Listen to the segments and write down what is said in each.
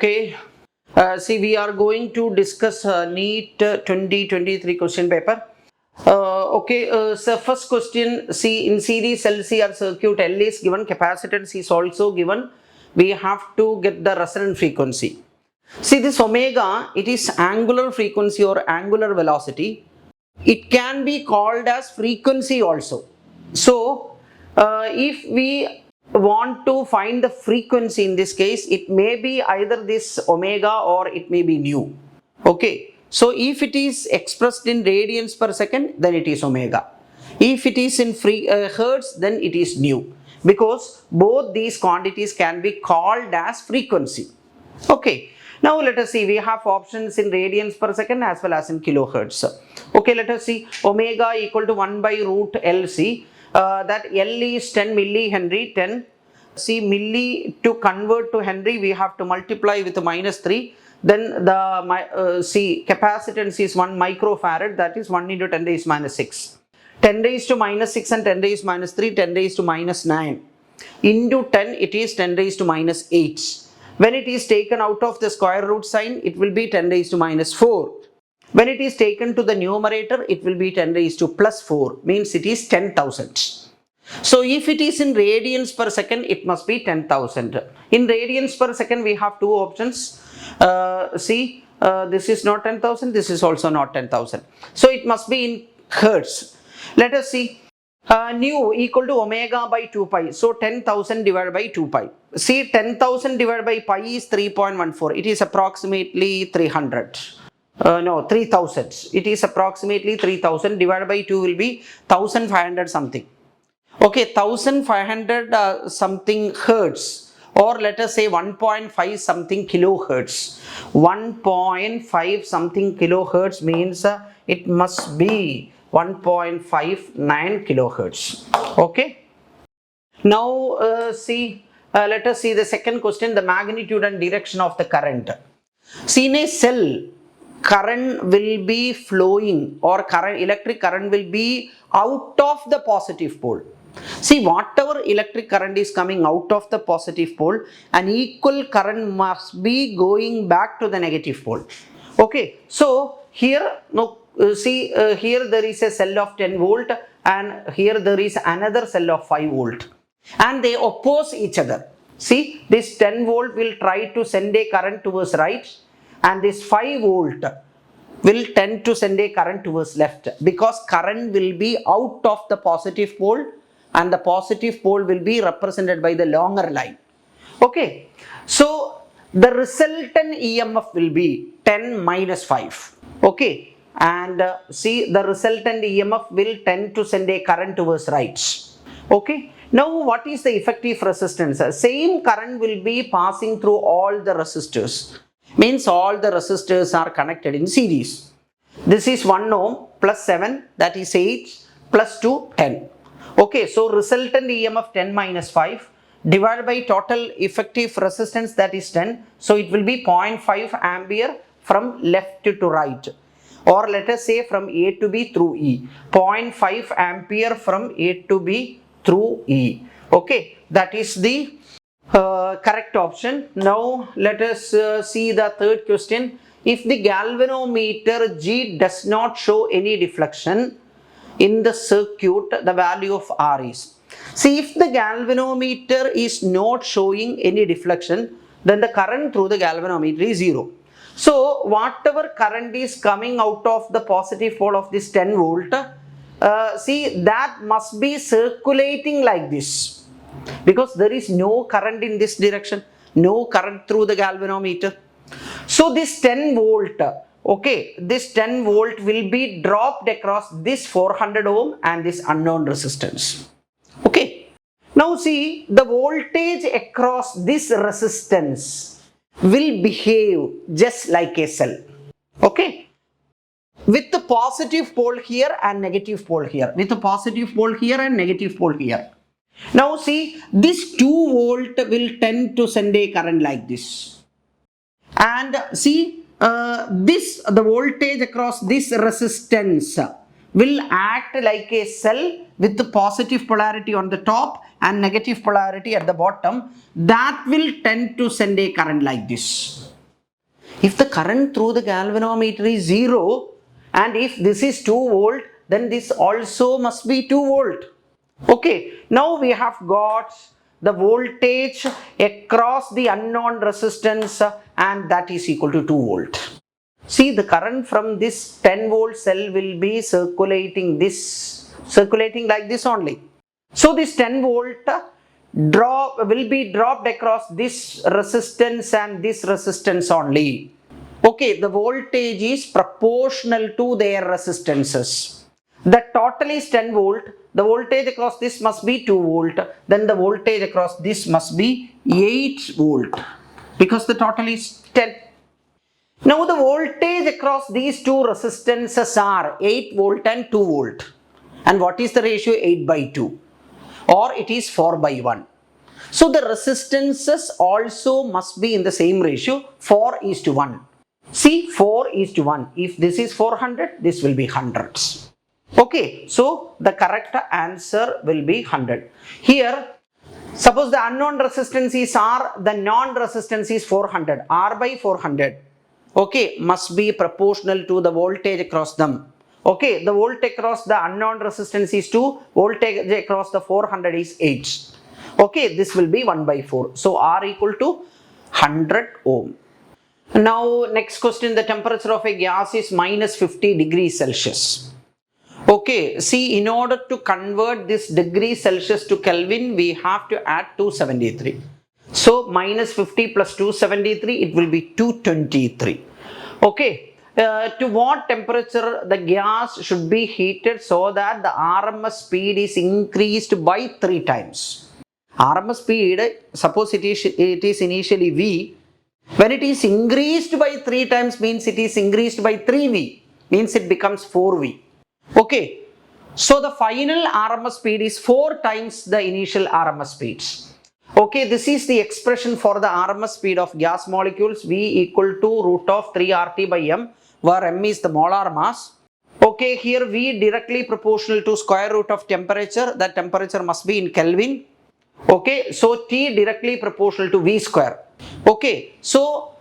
Okay. See, we are going to discuss NEET 2023 question paper. So first question, see, in series LCR circuit, L is given, capacitance is also given. We have to get the resonant frequency. See, this omega, it is angular frequency or angular velocity. It can be called as frequency also. So, if we want to find the frequency in this case, it may be either this omega or it may be nu. Okay. So, if it is expressed in radians per second, then it is omega. If it is in hertz, then it is nu. Because both these quantities can be called as frequency. Okay. Now let us see, we have options in radians per second as well as in kilohertz. Okay, let us see, omega equal to 1 by root LC, that L is 10 millihenry, 10. See, milli to convert to Henry, we have to multiply with minus 3. Then the see, capacitance is 1 microfarad, that is 1 into 10 raised minus 6. 10 raised to minus 6 and 10 raised minus 3, 10 raised to minus 9. Into 10, it is 10 raised to minus 8. When it is taken out of the square root sign, it will be 10 raised to minus 4. When it is taken to the numerator, it will be 10 raised to plus 4, means it is 10,000. So if it is in radians per second, it must be 10,000. In radians per second, we have two options. This is not 10,000, this is also not 10,000. So it must be in hertz. Let us see. Nu equal to omega by 2 pi. So 10,000 divided by 2 pi. See, 10,000 divided by pi is 3.14. It is approximately 300. 3,000. It is approximately 3,000 divided by 2 will be 1,500 something. Okay, 1,500 something hertz, or let us say 1.5 something kilohertz. 1.5 something kilohertz means it must be 1.59 kilohertz. Okay. Now let us see the second question, the magnitude and direction of the current. See, in a cell, current will be flowing, or electric current will be out of the positive pole. See, whatever electric current is coming out of the positive pole, an equal current must be going back to the negative pole. Okay, so here, here there is a cell of 10 volt and here there is another cell of 5 volt and they oppose each other. See, this 10 volt will try to send a current towards right and this 5 volt will tend to send a current towards left, because current will be out of the positive pole and the positive pole will be represented by the longer line. Okay, so the resultant EMF will be 10 minus 5. Okay, and see, the resultant EMF will tend to send a current towards right. Okay, now what is the effective resistance? Same current will be passing through all the resistors. Means all the resistors are connected in series. This is 1 ohm plus 7, that is 8, plus 2, 10. Okay, so resultant EMF 10 minus 5 divided by total effective resistance, that is 10. So it will be 0.5 ampere from left to right, or let us say from A to B through E. 0.5 ampere from A to B through E. Okay, that is the correct option. Now let us see the third question. If the galvanometer G does not show any deflection in the circuit, the value of R is. See, if the galvanometer is not showing any deflection, then the current through the galvanometer is 0. So whatever current is coming out of the positive pole of this 10 volt, see, that must be circulating like this, because there is no current in this direction, no current through the galvanometer. So this 10 volt, okay, this 10 volt will be dropped across this 400 ohm and this unknown resistance. Okay, now see, the voltage across this resistance will behave just like a cell. Okay, with the positive pole here and negative pole here, with the positive pole here and negative pole here. Now see, this 2 volt will tend to send a current like this, and see, the voltage across this resistance will act like a cell with the positive polarity on the top and negative polarity at the bottom. That will tend to send a current like this. If the current through the galvanometer is 0 and if this is 2 volt, then this also must be 2 volt. Okay, now we have got the voltage across the unknown resistance and that is equal to 2 volt. See, the current from this 10 volt cell will be circulating like this only. So this 10 volt will be dropped across this resistance and this resistance only. Okay, the voltage is proportional to their resistances. The total is 10 volt. The voltage across this must be 2 volt. Then the voltage across this must be 8 volt because the total is 10. Now the voltage across these two resistances are 8 volt and 2 volt. And what is the ratio? 8 by 2 or it is 4 by 1. So the resistances also must be in the same ratio, 4:1. See, 4:1. If this is 400, this will be hundreds. Okay, so the correct answer will be 100. Here, suppose the unknown resistance is R, the non-resistance is 400. R by 400. Okay, must be proportional to the voltage across them. Okay, the voltage across the unknown resistance is 2, voltage across the 400 is 8. Okay, this will be 1 by 4. So R equal to 100 ohm. Now, next question, the temperature of a gas is minus 50 degrees Celsius. Okay, see, in order to convert this degree Celsius to Kelvin, we have to add 273. So, minus 50 plus 273, it will be 223. Okay, to what temperature the gas should be heated so that the RMS speed is increased by 3 times. RMS speed, suppose it is initially V. When it is increased by 3 times means it is increased by 3V, means it becomes 4V. Okay, so the final RMS speed is 4 times the initial RMS speeds. Okay, this is the expression for the RMS speed of gas molecules, V equal to root of 3 RT by M, where M is the molar mass. Okay, here V directly proportional to square root of temperature, that temperature must be in Kelvin. Okay, so T directly proportional to V square. Okay, so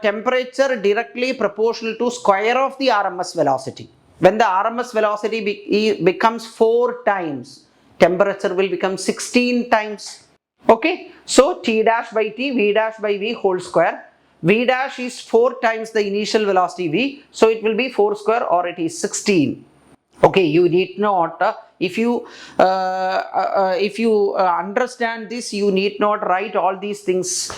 temperature directly proportional to square of the RMS velocity. When the RMS velocity becomes 4 times, temperature will become 16 times. Okay, so T dash by T, V dash by V whole square. V dash is 4 times the initial velocity V, so it will be 4 square or it is 16. Okay, you need not, if you understand this, you need not write all these things,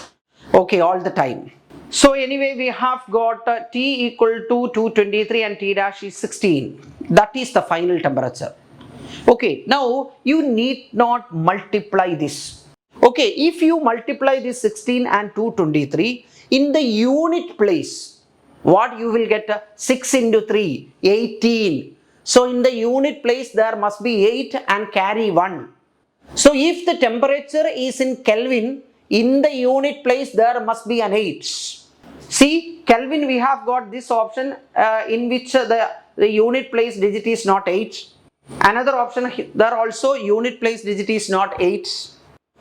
okay, all the time. So anyway, we have got T equal to 223 and T dash is 16. That is the final temperature. Okay, now you need not multiply this. Okay, if you multiply this 16 and 223, in the unit place, what you will get? 6 into 3, 18. So in the unit place, there must be 8 and carry 1. So if the temperature is in Kelvin, in the unit place, there must be an 8. See, Kelvin, we have got this option in which the unit place digit is not 8. Another option, there also unit place digit is not 8.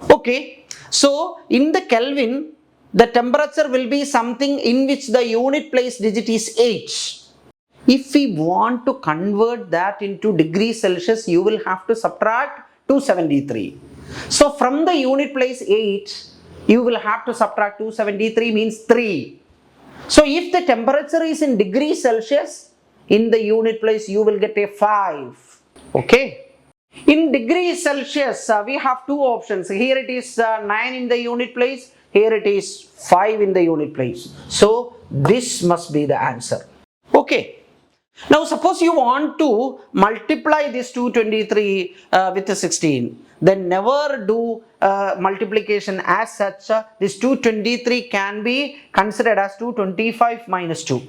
Okay, so in the Kelvin, the temperature will be something in which the unit place digit is 8. If we want to convert that into degrees Celsius, you will have to subtract 273. So from the unit place 8, you will have to subtract 273 means 3. So if the temperature is in degrees Celsius, in the unit place you will get a 5. Okay. In degrees Celsius, we have two options. Here it is 9 in the unit place. Here it is 5 in the unit place. So this must be the answer. Okay. Now suppose you want to multiply this 223 with 16. Then never do multiplication as such. This 223 can be considered as 225 minus 2.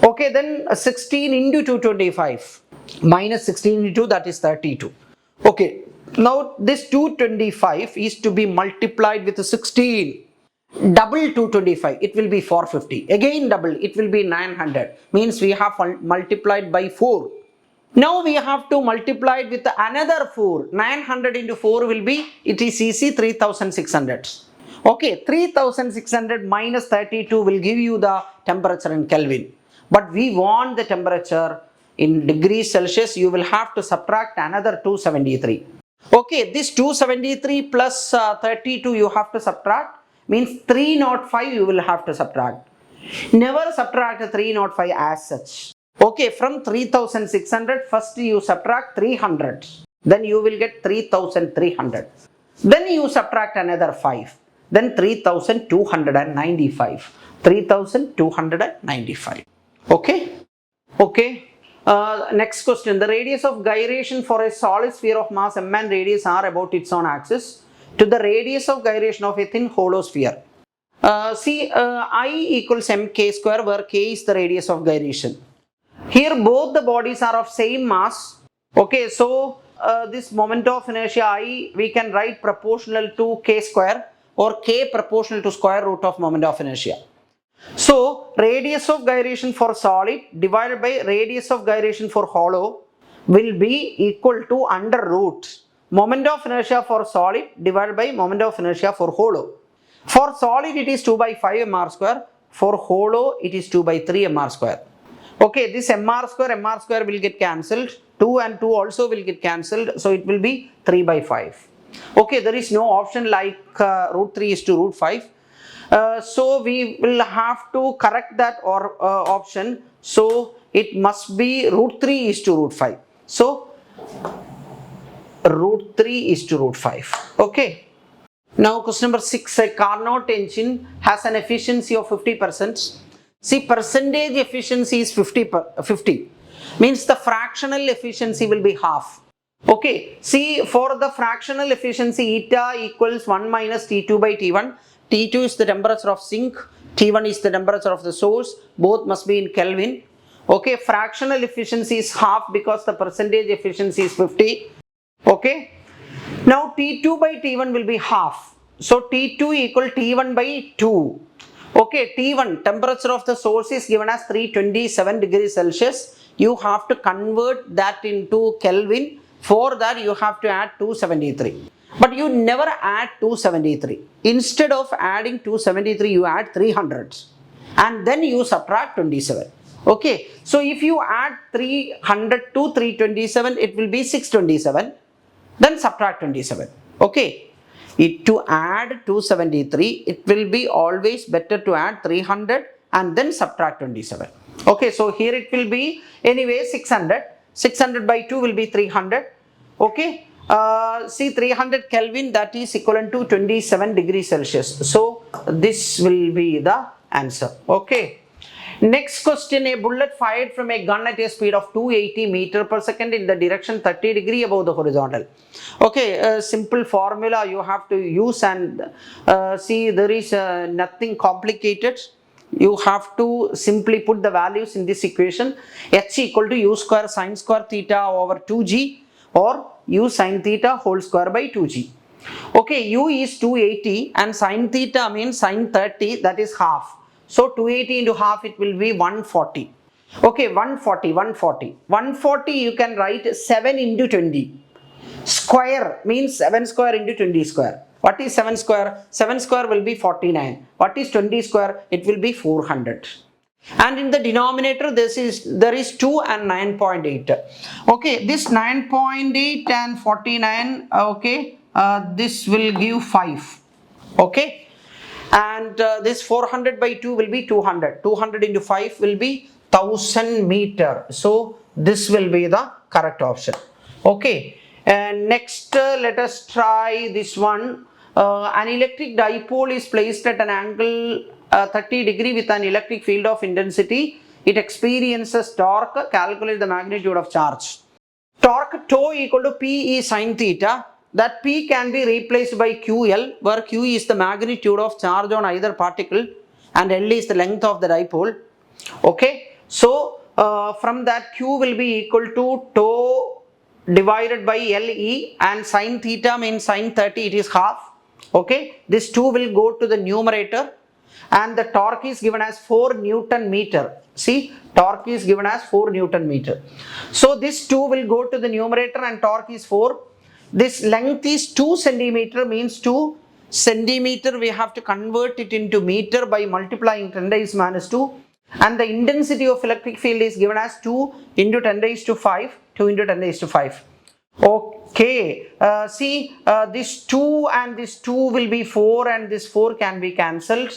Okay, then 16 into 225 minus 16 into that is 32. Okay, now this 225 is to be multiplied with 16. Double 225, it will be 450. Again double, it will be 900. Means we have multiplied by 4. Now we have to multiply it with another 4. 900 into 4 will be, it is easy, 3600. Okay, 3600 minus 32 will give you the temperature in Kelvin. But we want the temperature in degrees Celsius. You will have to subtract another 273. Okay, this 273 plus 32 you have to subtract, means 305 you will have to subtract. Never subtract 305 as such. Okay, from 3600 first you subtract 300, then you will get 3300. Then you subtract another 5, then 3295. 3295. Okay. Okay. Next question. The radius of gyration for a solid sphere of mass m and radius r about its own axis to the radius of gyration of a thin hollow sphere. I equals mk square, where k is the radius of gyration. Here both the bodies are of same mass. Okay, so this moment of inertia I we can write proportional to k square, or k proportional to square root of moment of inertia. So radius of gyration for solid divided by radius of gyration for hollow will be equal to under root moment of inertia for solid divided by moment of inertia for hollow. For solid it is 2 by 5 mr square, for hollow it is 2 by 3 mr square. Okay, this mr square will get cancelled, 2 and 2 also will get cancelled, so it will be 3 by 5. Okay, there is no option like root 3 is to root 5. So we will have to correct that option, so it must be root 3 is to root 5. So root 3 is to root 5. Okay. Now question number 6, a Carnot engine has an efficiency of 50%. See, percentage efficiency is 50, means the fractional efficiency will be half. Okay, see, for the fractional efficiency eta equals 1 minus T2 by T1. T2 is the temperature of sink, T1 is the temperature of the source, both must be in Kelvin. Okay, fractional efficiency is half because the percentage efficiency is 50. Okay, now T2 by T1 will be half, so T2 equal T1 by 2. Okay, T1 temperature of the source is given as 327 degrees Celsius. You have to convert that into Kelvin. For that you have to add 273. But you never add 273. Instead of adding 273, you add 300 and then you subtract 27. Okay, so if you add 300 to 327, it will be 627. Then subtract 27. Okay, to add 273, it will be always better to add 300 and then subtract 27. Okay, so here it will be anyway 600. 600 by 2 will be 300. Okay. See, 300 Kelvin, that is equivalent to 27 degrees Celsius. So this will be the answer. Okay. Next question, a bullet fired from a gun at a speed of 280 meter per second in the direction 30 degree above the horizontal. Okay, a simple formula you have to use, and see, there is nothing complicated. You have to simply put the values in this equation. H equal to u square sine square theta over 2g, or u sine theta whole square by 2g. Okay, u is 280 and sine theta means sine 30, that is half. So 280 into half, it will be 140. Okay, 140 you can write 7 into 20. Square means 7 square into 20 square. What is 7 square? 7 square will be 49. What is 20 square? It will be 400. And in the denominator there is 2 and 9.8. Okay, this 9.8 and 49, okay, this will give 5. Okay, and this 400 by 2 will be 200. 200 into 5 will be 1000 meter. So this will be the correct option. Okay, and next let us try this one. An electric dipole is placed at an angle 30 degree with an electric field of intensity. It experiences torque. Calculate the magnitude of charge. Torque tau equal to P E sin theta. That P can be replaced by QL, where Q is the magnitude of charge on either particle and L is the length of the dipole. Okay, so from that Q will be equal to tau divided by LE, and sin theta means sin 30, it is half. Okay, this 2 will go to the numerator, and the torque is given as 4 Newton meter. See, torque is given as 4 Newton meter. So this 2 will go to the numerator and torque is 4. This length is 2 centimeter, means 2 centimeter, we have to convert it into meter by multiplying 10 raised minus 2, and the intensity of electric field is given as 2 into 10 raised to 5, 2 into 10 raised to 5. Okay, see, this 2 and this 2 will be 4 and this 4 can be cancelled.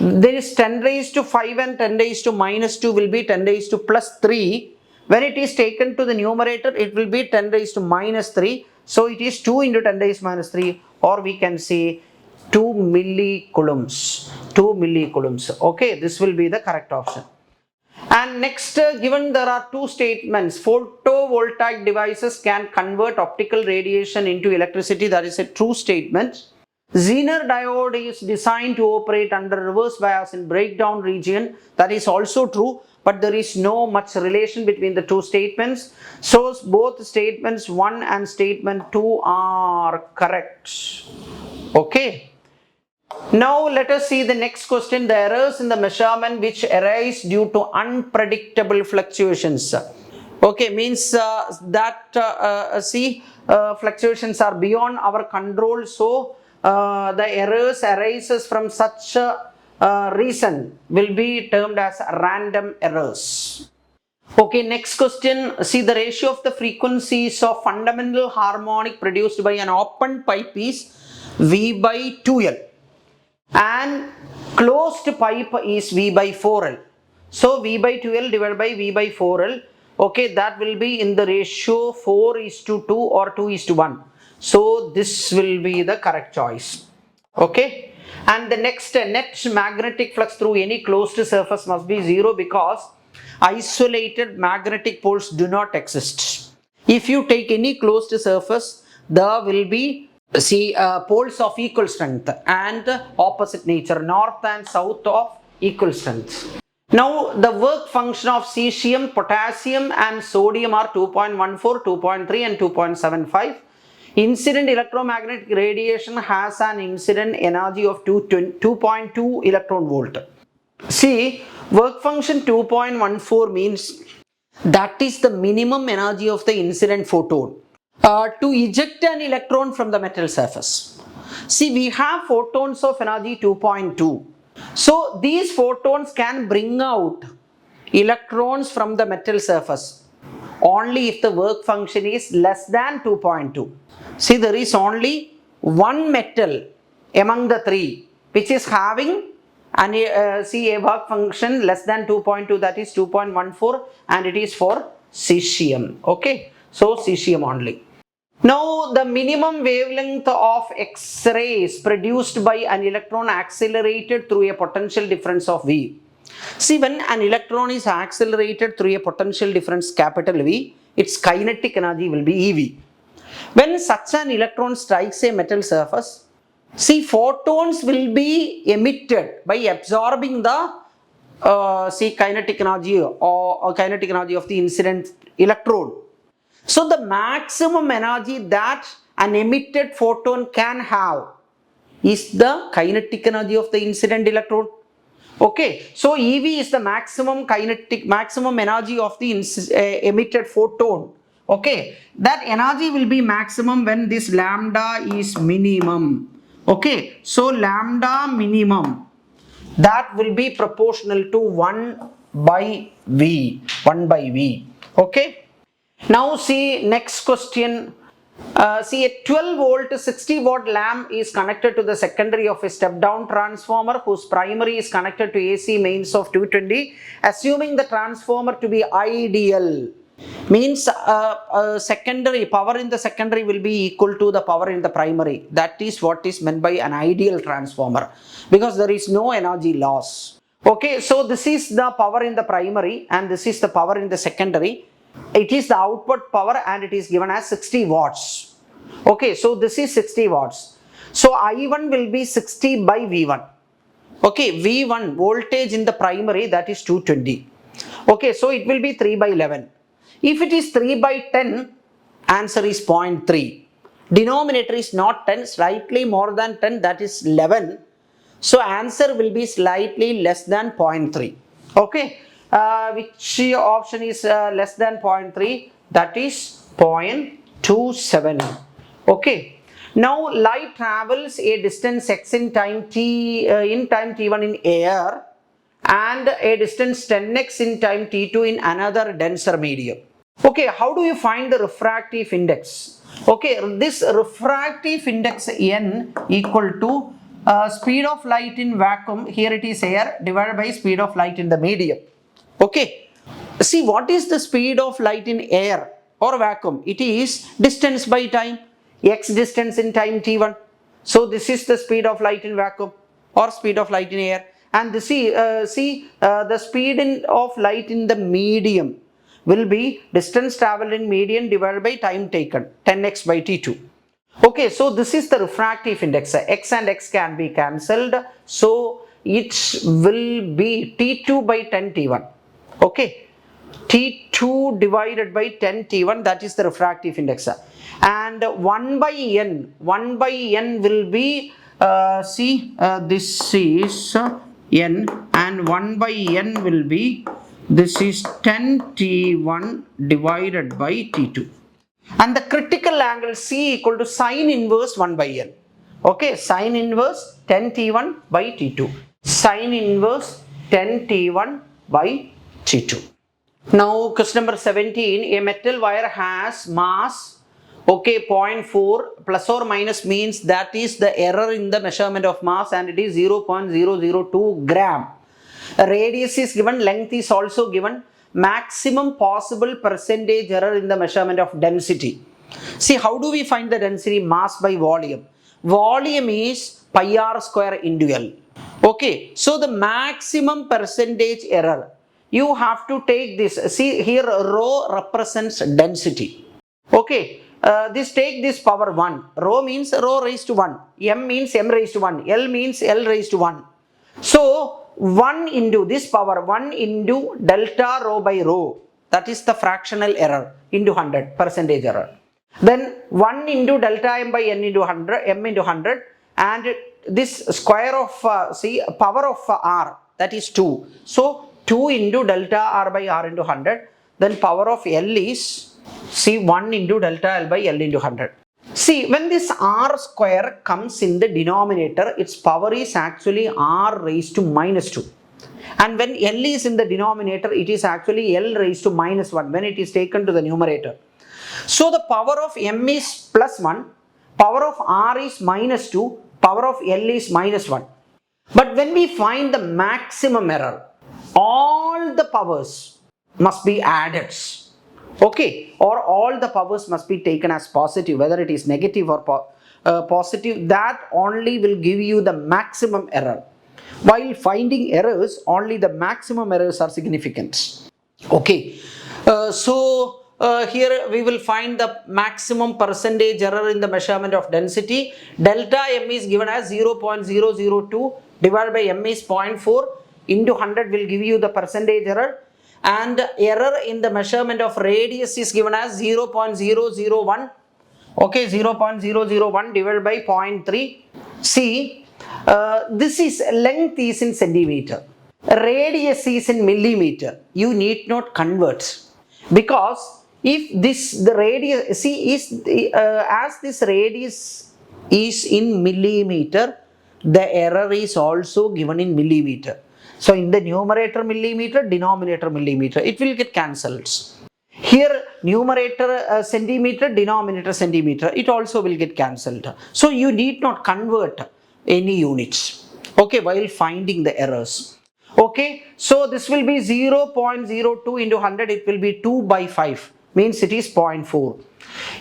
There is 10 raised to 5 and 10 raised to minus 2 will be 10 raised to plus 3. When it is taken to the numerator, it will be 10 raised to minus 3. So it is 2 into 10 raised minus 3, or we can say 2 millicoulombs. 2 millicoulombs. Okay, this will be the correct option. And next, given there are two statements, photovoltaic devices can convert optical radiation into electricity. That is a true statement. Zener diode is designed to operate under reverse bias in breakdown region. That is also true, but there is no much relation between the two statements. So both statements 1 and statement 2 are correct. Okay. Now let us see the next question. The errors in the measurement which arise due to unpredictable fluctuations. Okay, means fluctuations are beyond our control. So the errors arises from such reason will be termed as random errors. Okay, next question. See, the ratio of the frequencies of fundamental harmonic produced by an open pipe is V by 2L. And closed pipe is V by 4L. So V by 2L divided by V by 4L. Okay, that will be in the ratio 4:2 or 2:1. So this will be the correct choice. Okay. And the next, net magnetic flux through any closed surface must be 0 because isolated magnetic poles do not exist. If you take any closed surface, there will be poles of equal strength and opposite nature, north and south of equal strength. Now the work function of cesium, potassium and sodium are 2.14, 2.3 and 2.75. Incident electromagnetic radiation has an incident energy of 2.2 electron volt. See, work function 2.14 means that is the minimum energy of the incident photon to eject an electron from the metal surface. See, we have photons of energy 2.2. So these photons can bring out electrons from the metal surface only if the work function is less than 2.2. See, there is only one metal among the three which is having a work function less than 2.2, that is 2.14, and it is for cesium. Okay, so cesium only. Now the minimum wavelength of X-ray is produced by an electron accelerated through a potential difference of V. See, when an electron is accelerated through a potential difference capital V, its kinetic energy will be EV. When such an electron strikes a metal surface, see, photons will be emitted by absorbing the kinetic energy or kinetic energy of the incident electrode. So the maximum energy that an emitted photon can have is the kinetic energy of the incident electrode. Okay, so EV is the maximum energy of the emitted photon. Okay, that energy will be maximum when this lambda is minimum. Okay, so lambda minimum, that will be proportional to 1 by V. 1 by V. Okay. Now see next question. See, a 12 volt 60 watt lamp is connected to the secondary of a step down transformer whose primary is connected to AC mains of 220. Assuming the transformer to be ideal, means secondary power in the secondary will be equal to the power in the primary. That is what is meant by an ideal transformer, because there is no energy loss. Okay, so this is the power in the primary and this is the power in the secondary. It is the output power and it is given as 60 watts. Okay, so this is 60 watts. So I1 will be 60 by V1. Okay, V1 voltage in the primary, that is 220. Okay, so it will be 3 by 11. If it is 3 by 10, answer is 0.3. Denominator is not 10, slightly more than 10, that is 11. So answer will be slightly less than 0.3. Okay, which option is less than 0.3? That is 0.27. Okay. Now light travels a distance x in time t1 in air and a distance 10x in time t2 in another denser medium. Okay, how do you find the refractive index? Okay, this refractive index n equal to speed of light in vacuum, here it is air, divided by speed of light in the medium. Okay, see, what is the speed of light in air or vacuum? It is distance by time, x distance in time t1. So this is the speed of light in vacuum or speed of light in air. And the speed of light in the medium will be distance traveled in medium divided by time taken, 10x by t2. Okay, so this is the refractive index. X and x can be cancelled, so it will be t2 by 10 t1. Okay, t2 divided by 10 t1, that is the refractive index. And 1 by n will be this is n, and 1 by n will be, this is 10 t1 divided by t2. And the critical angle C equal to sine inverse 1 by n. Okay, sine inverse 10 t1 by t2. Sine inverse 10 t1 by t2. Now question number 17, a metal wire has mass, okay, 0.4 plus or minus means that is the error in the measurement of mass, and it is 0.002 gram. Radius is given, length is also given, maximum possible percentage error in the measurement of density. See, how do we find the density? Mass by volume. Volume is pi r square into L. Okay, so the maximum percentage error, you have to take this. See, here rho represents density. Okay, take this power 1. Rho means rho raised to 1. M means m raised to 1. L means L raised to 1. So 1 into this power 1 into delta rho by rho, that is the fractional error, into 100, percentage error. Then 1 into delta m by n into 100, m into 100, and this square of power of r, that is 2. So 2 into delta r by r into 100. Then power of L is 1 into delta L by L into 100. See, when this r square comes in the denominator, its power is actually r raised to minus 2. And when L is in the denominator, it is actually L raised to minus 1 when it is taken to the numerator. So the power of m is plus 1, power of r is minus 2, power of L is minus 1. But when we find the maximum error, all the powers must be added. Okay, or all the powers must be taken as positive, whether it is negative or positive. That only will give you the maximum error. While finding errors, only the maximum errors are significant. Okay, here we will find the maximum percentage error in the measurement of density. Delta m is given as 0.002 divided by m is 0.4 into 100 will give you the percentage error. And error in the measurement of radius is given as 0.001. Okay, 0.001 divided by 0.3. See, this is length is in centimeter, radius is in millimeter. You need not convert, because if this the radius, see, is as this radius is in millimeter, the error is also given in millimeter. So in the numerator millimeter, denominator millimeter, it will get cancelled. Here numerator centimeter, denominator centimeter, it also will get cancelled. So you need not convert any units, okay, while finding the errors. Okay, so this will be 0.02 into 100, it will be 2 by 5, means it is 0.4.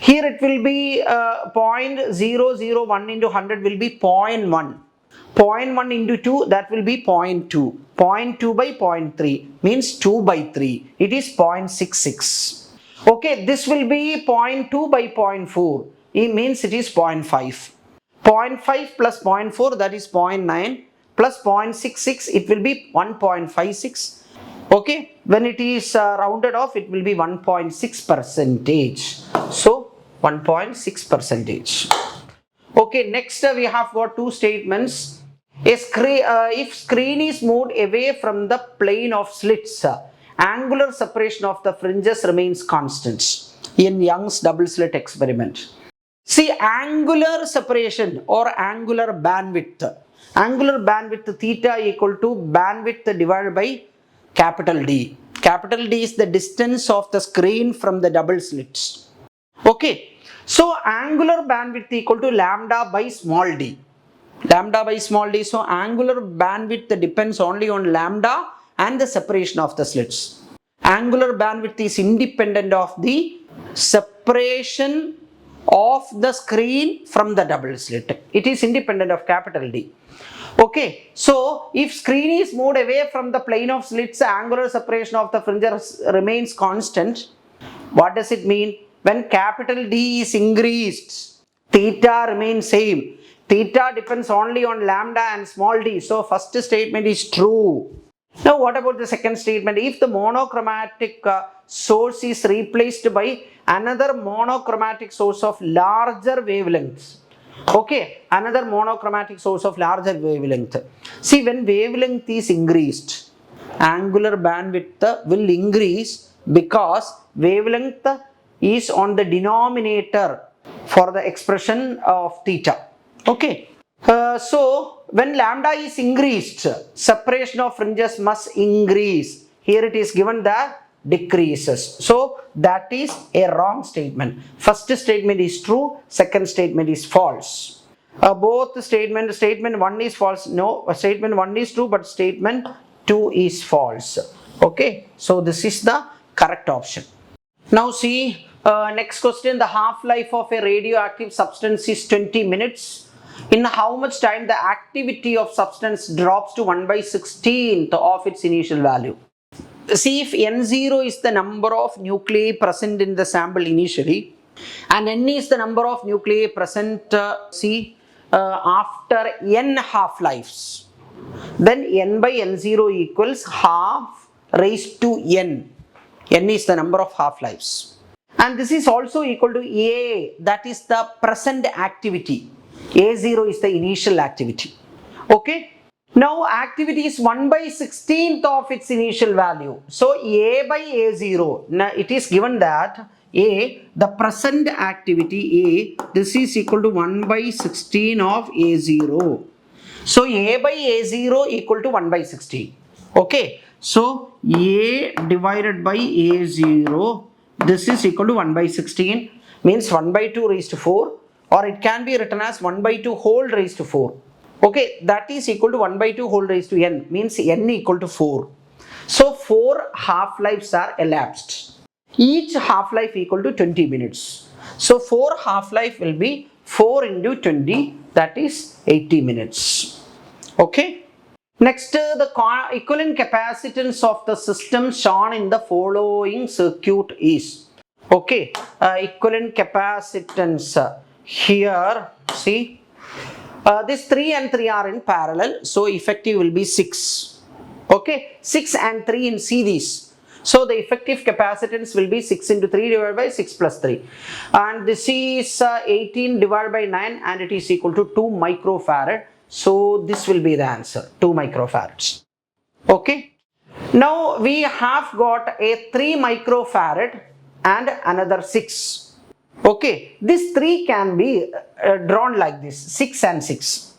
Here it will be 0.001 into 100 will be 0.1. 0.1 into 2, that will be 0.2. 0.2 by 0.3 means 2 by 3. It is 0.66. Okay, this will be 0.2 by 0.4. It means it is 0.5. 0.5 plus 0.4, that is 0.9, plus 0.66, it will be 1.56. Okay, when it is rounded off, it will be 1.6 percentage. So 1.6 percentage. Okay, next we have got two statements. If screen is moved away from the plane of slits, angular separation of the fringes remains constant in Young's double slit experiment. See, angular separation or angular bandwidth. Angular bandwidth theta equal to bandwidth divided by capital D. Capital D is the distance of the screen from the double slits. Okay. So, angular bandwidth equal to lambda by small d. Lambda by small d. So, angular bandwidth depends only on lambda and the separation of the slits. Angular bandwidth is independent of the separation of the screen from the double slit. It is independent of capital D. Okay, so if screen is moved away from the plane of slits, angular separation of the fringes remains constant. What does it mean? When capital D is increased, theta remains same. Theta depends only on lambda and small d. So first statement is true. Now what about the second statement? If the monochromatic source is replaced by another monochromatic source of larger wavelengths. Okay, another monochromatic source of larger wavelength. See, when wavelength is increased, angular bandwidth will increase because wavelength is on the denominator for the expression of theta. Okay. So, when lambda is increased, separation of fringes must increase. Here it is given that decreases. So, that is a wrong statement. First statement is true, second statement is false. Both statement 1 is false. No, statement 1 is true, but statement 2 is false. Okay. So, this is the correct option. Now, see, next question. The half-life of a radioactive substance is 20 minutes. In how much time the activity of substance drops to 1/16th of its initial value? See, if N0 is the number of nuclei present in the sample initially and N is the number of nuclei present after N half-lives, then N by N0 equals half raised to N. N is the number of half-lives. And this is also equal to A, that is the present activity. A0 is the initial activity. Okay. Now activity is 1/16th of its initial value. So A by A0. Now it is given that A, the present activity A, this is equal to 1/16 of A0. So A by A0 equal to 1/16. Okay. So A divided by A0, this is equal to 1/16, means 1/2 raised to 4. Or it can be written as 1/2 whole raised to 4. Okay, that is equal to 1/2 whole raised to n, means n equal to 4. So 4 half-lives are elapsed. Each half-life equal to 20 minutes. So 4 half-life will be 4 into 20, that is 80 minutes. Okay. Next, the equivalent capacitance of the system shown in the following circuit is. Okay, equivalent capacitance. Here, see, this 3 and 3 are in parallel, so effective will be 6. Okay, 6 and 3 in series. So the effective capacitance will be 6 into 3 divided by 6 plus 3. And this is 18 divided by 9 and it is equal to 2 microfarad. So this will be the answer, 2 microfarads. Okay. Now we have got a 3 microfarad and another 6. Okay, these 3 can be drawn like this, 6 and 6.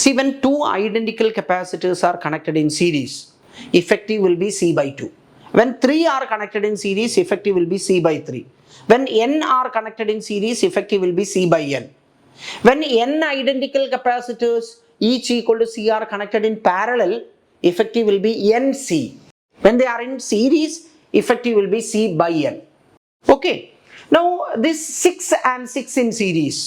See, when 2 identical capacitors are connected in series, effective will be C by 2. When 3 are connected in series, effective will be C by 3. When n are connected in series, effective will be C by n. When n identical capacitors each equal to C are connected in parallel, effective will be NC. When they are in series, effective will be C by n. Okay. Now this 6 and 6 in series,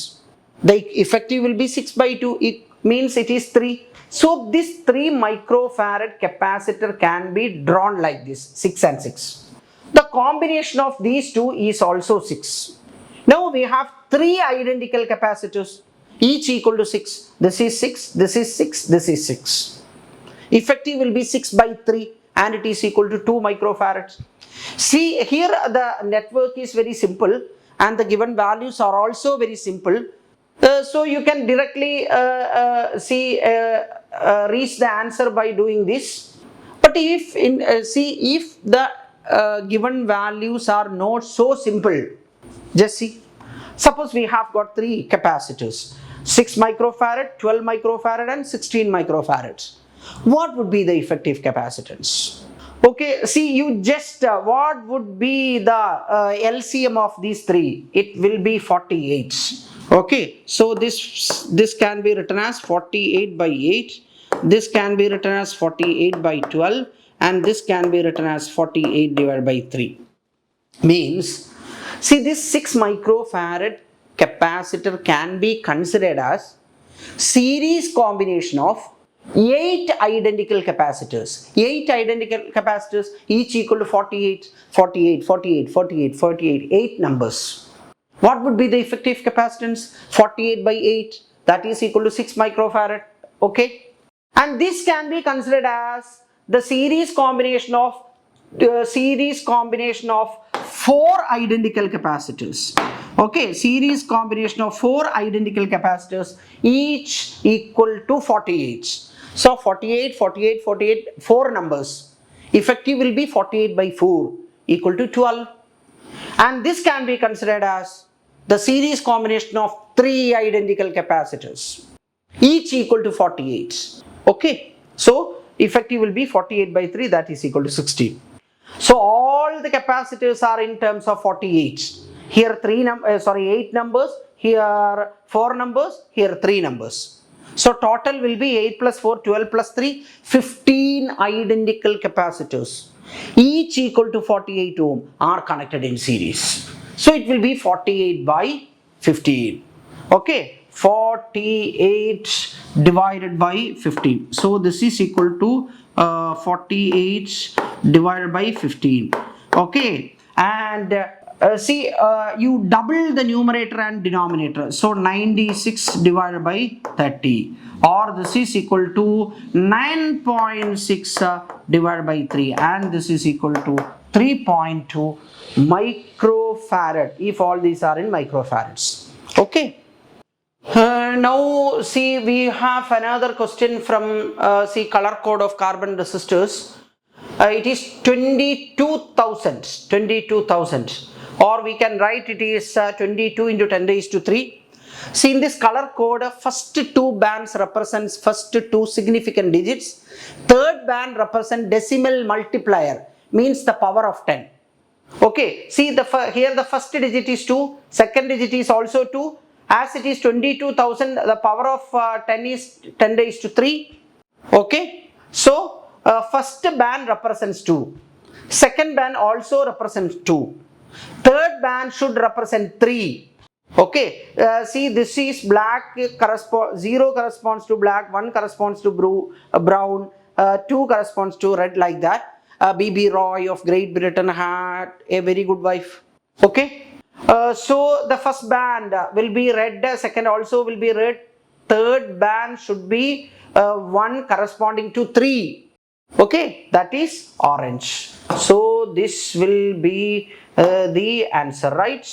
the effective will be 6 by 2, it means it is 3. So this 3 microfarad capacitor can be drawn like this, 6 and 6. The combination of these two is also 6. Now we have 3 identical capacitors, each equal to 6. This is 6, this is 6, this is 6. Effective will be 6 by 3 and it is equal to 2 microfarads. See, here the network is very simple and the given values are also very simple. So you can directly reach the answer by doing this. But if if the given values are not so simple, just see, Suppose we have got three capacitors, 6 microfarad, 12 microfarad and 16 microfarads. What would be the effective capacitance? Okay, see, you just what would be the LCM of these three? It will be 48. Okay, so this can be written as 48 by 8. This can be written as 48 by 12, and this can be written as 48 divided by 3. Means, see, this 6 microfarad capacitor can be considered as series combination of 8 identical capacitors. 8 identical capacitors, each equal to 48, 48, 48, 48, 48, 8 numbers. What would be the effective capacitance? 48 by 8, that is equal to 6 microfarad. Okay, and this can be considered as the series combination of 4 identical capacitors. Okay, series combination of 4 identical capacitors, each equal to 48. So 48, 48, 48, 4 numbers. Effective will be 48 by 4 equal to 12. And this can be considered as the series combination of 3 identical capacitors, each equal to 48. Okay, so effective will be 48 by 3, that is equal to 16. So all the capacitors are in terms of 48. Here 8 numbers, here 4 numbers, here 3 numbers. So total will be 8 plus 4, 12 plus 3, 15 identical capacitors, each equal to 48 ohm, are connected in series. So it will be 48 by 15. Okay, 48 divided by 15. So this is equal to 48 divided by 15. Okay, and see, you double the numerator and denominator. So 96 divided by 30, or this is equal to 9.6 divided by 3, and this is equal to 3.2 microfarad, if all these are in microfarads. Okay. Now see, we have another question from see, color code of carbon resistors. It is 22,000, or we can write it is 22 into 10 raised to 3. See, in this color code, first 2 bands represents first 2 significant digits. Third band represents decimal multiplier, means the power of 10. Okay, see, here the first digit is 2, second digit is also 2. As it is 22,000, the power of 10 is 10 raised to 3. Okay, so first band represents 2, second band also represents 2, third band should represent 3. Okay, see, this is black, 0 corresponds to black, 1 corresponds to brown, 2 corresponds to red, like that. B.B. Roy of Great Britain had a very good wife. Okay, so the first band will be red, second also will be red, third band should be 1 corresponding to 3. Okay, that is orange. So this will be the answer, right?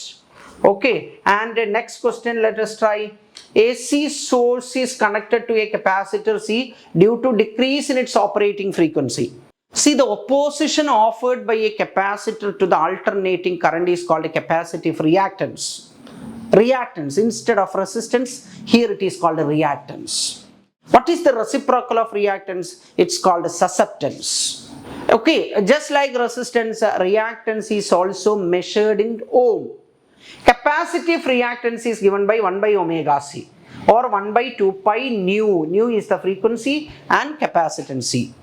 Okay, and the next question, let us try. AC source is connected to a capacitor C due to decrease in its operating frequency. See, the opposition offered by a capacitor to the alternating current is called a capacitive reactance. Reactance instead of resistance, here it is called a reactance. What is the reciprocal of reactance? It's called susceptance. Okay, just like resistance, reactance is also measured in ohm. Capacitive reactance is given by 1 by omega C, or 1 by 2 pi nu. Nu is the frequency and capacitance C.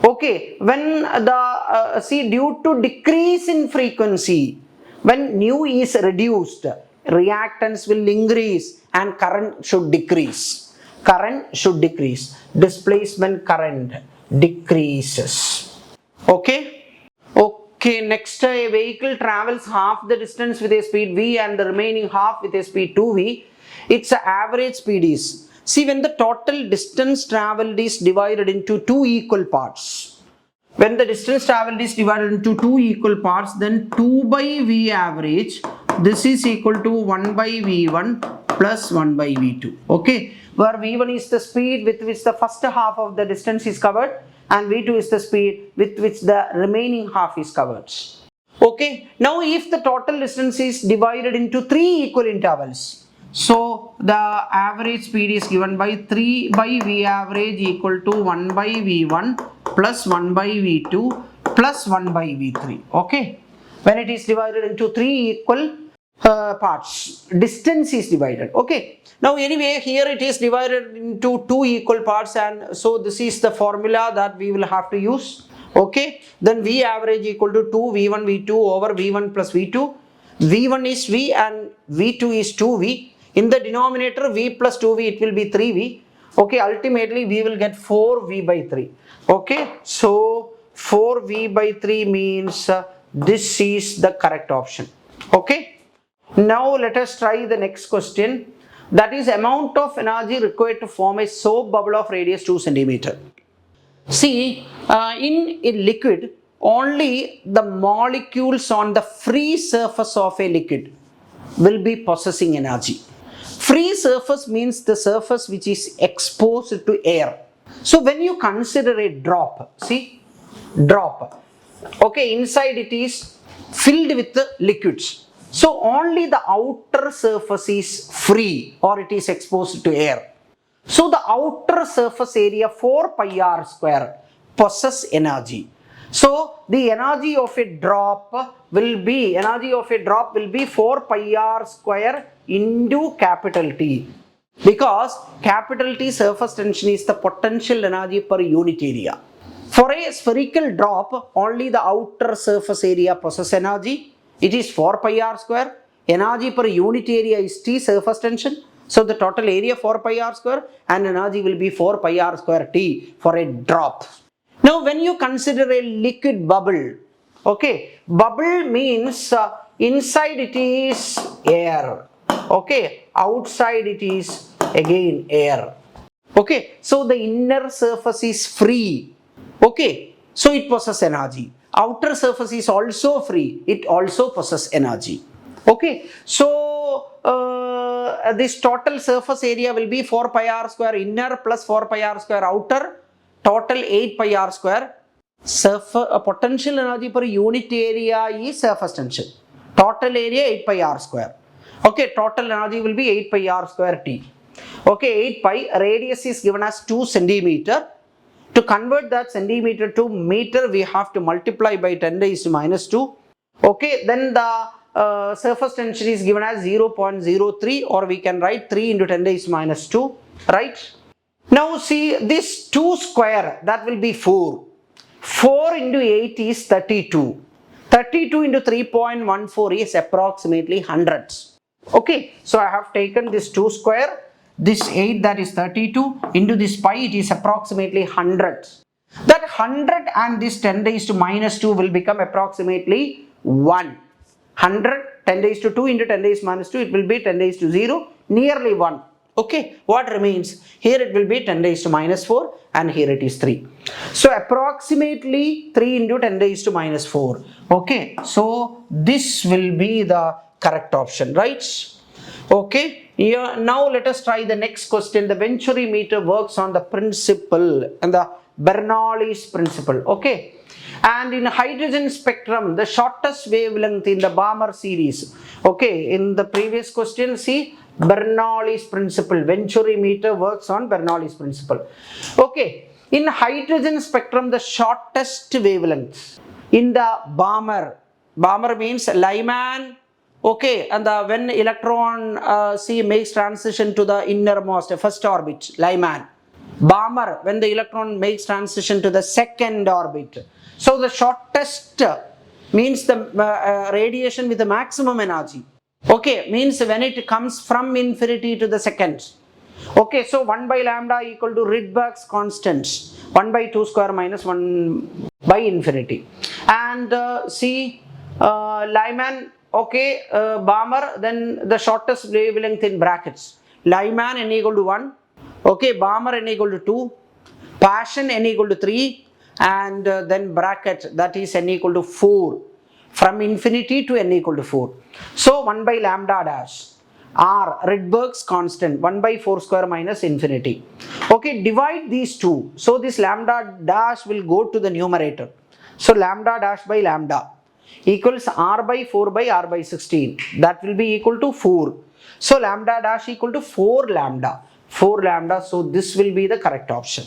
Okay, when the see, due to decrease in frequency, when nu is reduced, reactance will increase and current should decrease. Current should decrease. Displacement current decreases. Okay. Okay, next, a vehicle travels half the distance with a speed v and the remaining half with a speed 2v. Its average speed is, see, when the total distance traveled is divided into 2 equal parts. When the distance traveled is divided into 2 equal parts, then 2 by v average, this is equal to 1 by v1 plus 1 by v2. Okay, where v1 is the speed with which the first half of the distance is covered, and v2 is the speed with which the remaining half is covered. Okay, now if the total distance is divided into 3 equal intervals, so the average speed is given by 3 by V average equal to 1 by V1 plus 1 by V2 plus 1 by V3. Okay, when it is divided into 3 equal parts, distance is divided. Okay, now anyway here it is divided into 2 equal parts, and so this is the formula that we will have to use. Okay, then V average equal to 2 V1 V2 over V1 plus V2. V1 is V and V2 is 2V. In the denominator V plus 2V, it will be 3V. Okay, ultimately we will get 4V by 3. Okay, so 4V by 3 means this is the correct option. Okay, now let us try the next question, that is amount of energy required to form a soap bubble of radius 2 centimeter. See, in a liquid, only the molecules on the free surface of a liquid will be possessing energy. Free surface means the surface which is exposed to air. So when you consider a drop, see, drop, okay, inside it is filled with the liquids. So only the outer surface is free or it is exposed to air. So the outer surface area 4 pi r square possess energy. So the energy of a drop will be 4 pi r square into capital T, because capital T surface tension is the potential energy per unit area. For a spherical drop, only the outer surface area possess energy. It is 4 pi r square. Energy per unit area is T surface tension. So the total area 4 pi r square and energy will be 4 pi r square T for a drop. Now when you consider a liquid bubble, okay, bubble means inside it is air, okay, outside it is again air. Okay, so the inner surface is free. Okay, so it possesses energy. Outer surface is also free. It also possesses energy. Okay, so this total surface area will be 4 pi r square inner plus 4 pi r square outer, total 8 pi r square. Potential energy per unit area is surface tension. Total area 8 pi r square. Okay, total energy will be 8 pi r square T. Okay, 8 pi, radius is given as 2 centimeter. To convert that centimeter to meter, we have to multiply by 10 raised to minus 2. Okay, then the surface tension is given as 0.03, or we can write 3 into 10 raised to minus 2, right? Now see, this 2 square, that will be 4. 4 into 8 is 32. 32 into 3.14 is approximately 100. Okay, so I have taken this 2 square. This 8, that is 32, into this pi, it is approximately 100. That 100 and this 10 raised to minus 2 will become approximately 1. 100, 10 raised to 2 into 10 raised to minus 2, it will be 10 raised to 0, nearly 1. Okay, what remains? Here it will be 10 raised to minus 4 and here it is 3. So approximately 3 into 10 raised to minus 4. Okay, so this will be the correct option, right? Okay, yeah, now let us try the next question. The Venturi meter works on the principle and the Bernoulli's principle. Okay, and in hydrogen spectrum, the shortest wavelength in the Balmer series. Okay, in the previous question, see, Bernoulli's principle. Venturi meter works on Bernoulli's principle. Okay, in hydrogen spectrum, the shortest wavelength in the Balmer means Lyman. Okay, and when electron C makes transition to the innermost first orbit, Lyman. Balmer, when the electron makes transition to the second orbit. So the shortest means the radiation with the maximum energy. Okay, means when it comes from infinity to the second. Okay, so 1 by lambda equal to Rydberg's constant, 1 by 2 square minus 1 by infinity. And see, Lyman, okay, Balmer, then the shortest wavelength in brackets. Lyman n equal to 1, okay, Balmer n equal to 2, Paschen n equal to 3, and then bracket, that is n equal to 4, from infinity to n equal to 4. So 1 by lambda dash. R, Rydberg's constant, 1 by 4 square minus infinity. Okay, divide these two. So this lambda dash will go to the numerator. So lambda dash by lambda. equals r by 4 by r by 16. That will be equal to 4. So lambda dash equal to 4 lambda. 4 lambda. So this will be the correct option.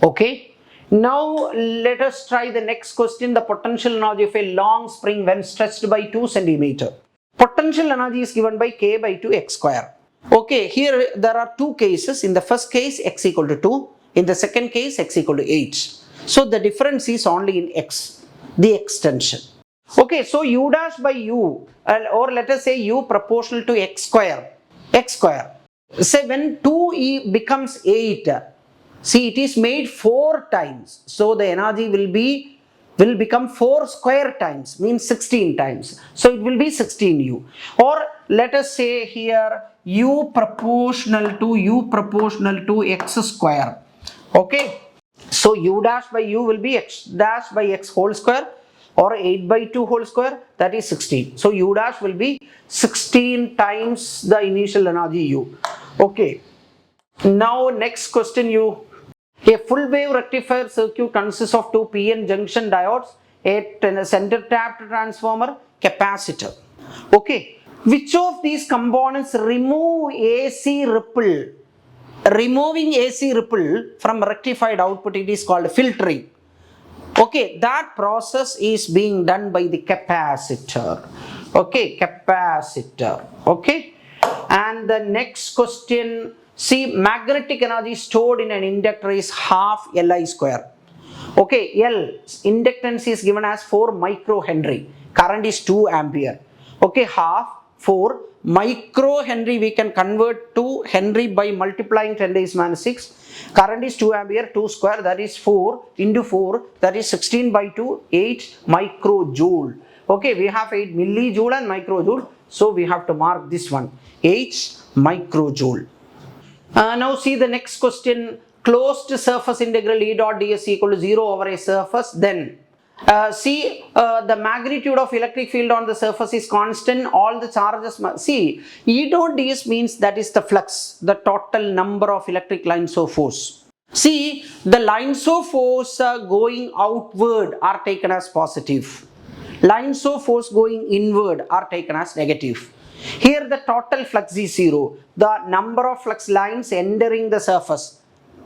Okay. Now let us try the next question. The potential energy of a long spring when stretched by 2 centimeter. Potential energy is given by k by 2 x square. Okay, here there are two cases. In the first case x equal to 2. In the second case x equal to 8. So the difference is only in x, the extension. Okay, so u dash by u, or let us say u proportional to x square. X square. Say when 2e becomes 8, see it is made 4 times. So the energy will become 4 square times, means 16 times. So it will be 16u. Or let us say here u proportional to x square. Okay. So u dash by u will be x dash by x whole square, or 8 by 2 whole square, that is 16. So u dash will be 16 times the initial energy u. Okay. Now next question u. A full wave rectifier circuit consists of two PN junction diodes, a center tapped transformer, capacitor. Okay. Which of these components remove AC ripple? Removing AC ripple from rectified output, it is called filtering. Okay, that process is being done by the capacitor. Okay, capacitor. Okay, and the next question, see, magnetic energy stored in an inductor is half Li square. Okay, L, inductance is given as 4 microhenry, current is 2 ampere. Okay, half 4 microhenry we can convert to Henry by multiplying 10 raised minus 6. Current is 2 ampere, 2 square, that is 4 into 4, that is 16 by 2, 8 microjoule. Okay, we have 8 millijoule and microjoule, so we have to mark this one, 8 microjoule. Now see the next question. Closed surface integral E dot ds equal to 0 over a surface, then the magnitude of electric field on the surface is constant, all the charges see, E dot ds means that is the flux, the total number of electric lines of force. See, the lines of force going outward are taken as positive, lines of force going inward are taken as negative. Here the total flux is 0, the number of flux lines entering the surface,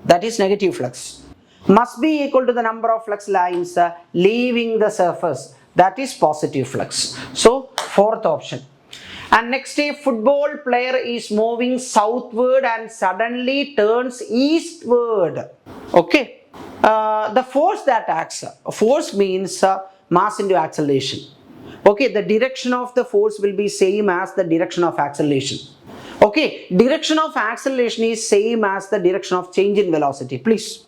that is negative flux, must be equal to the number of flux lines leaving the surface, that is positive flux. So fourth option. And next, a football player is moving southward and suddenly turns eastward. Okay, the force that acts, force means mass into acceleration. Okay, the direction of the force will be same as the direction of acceleration. Okay, direction of acceleration is same as the direction of change in velocity. Please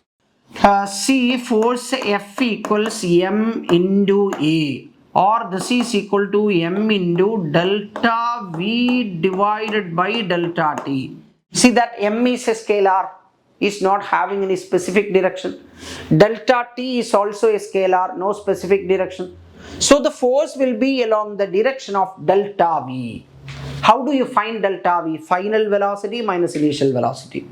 see, force F equals m into A, or this is equal to m into delta V divided by delta T. See that m is a scalar, is not having any specific direction. Delta T is also a scalar, no specific direction. So the force will be along the direction of delta V. How do you find delta V? Final velocity minus initial velocity.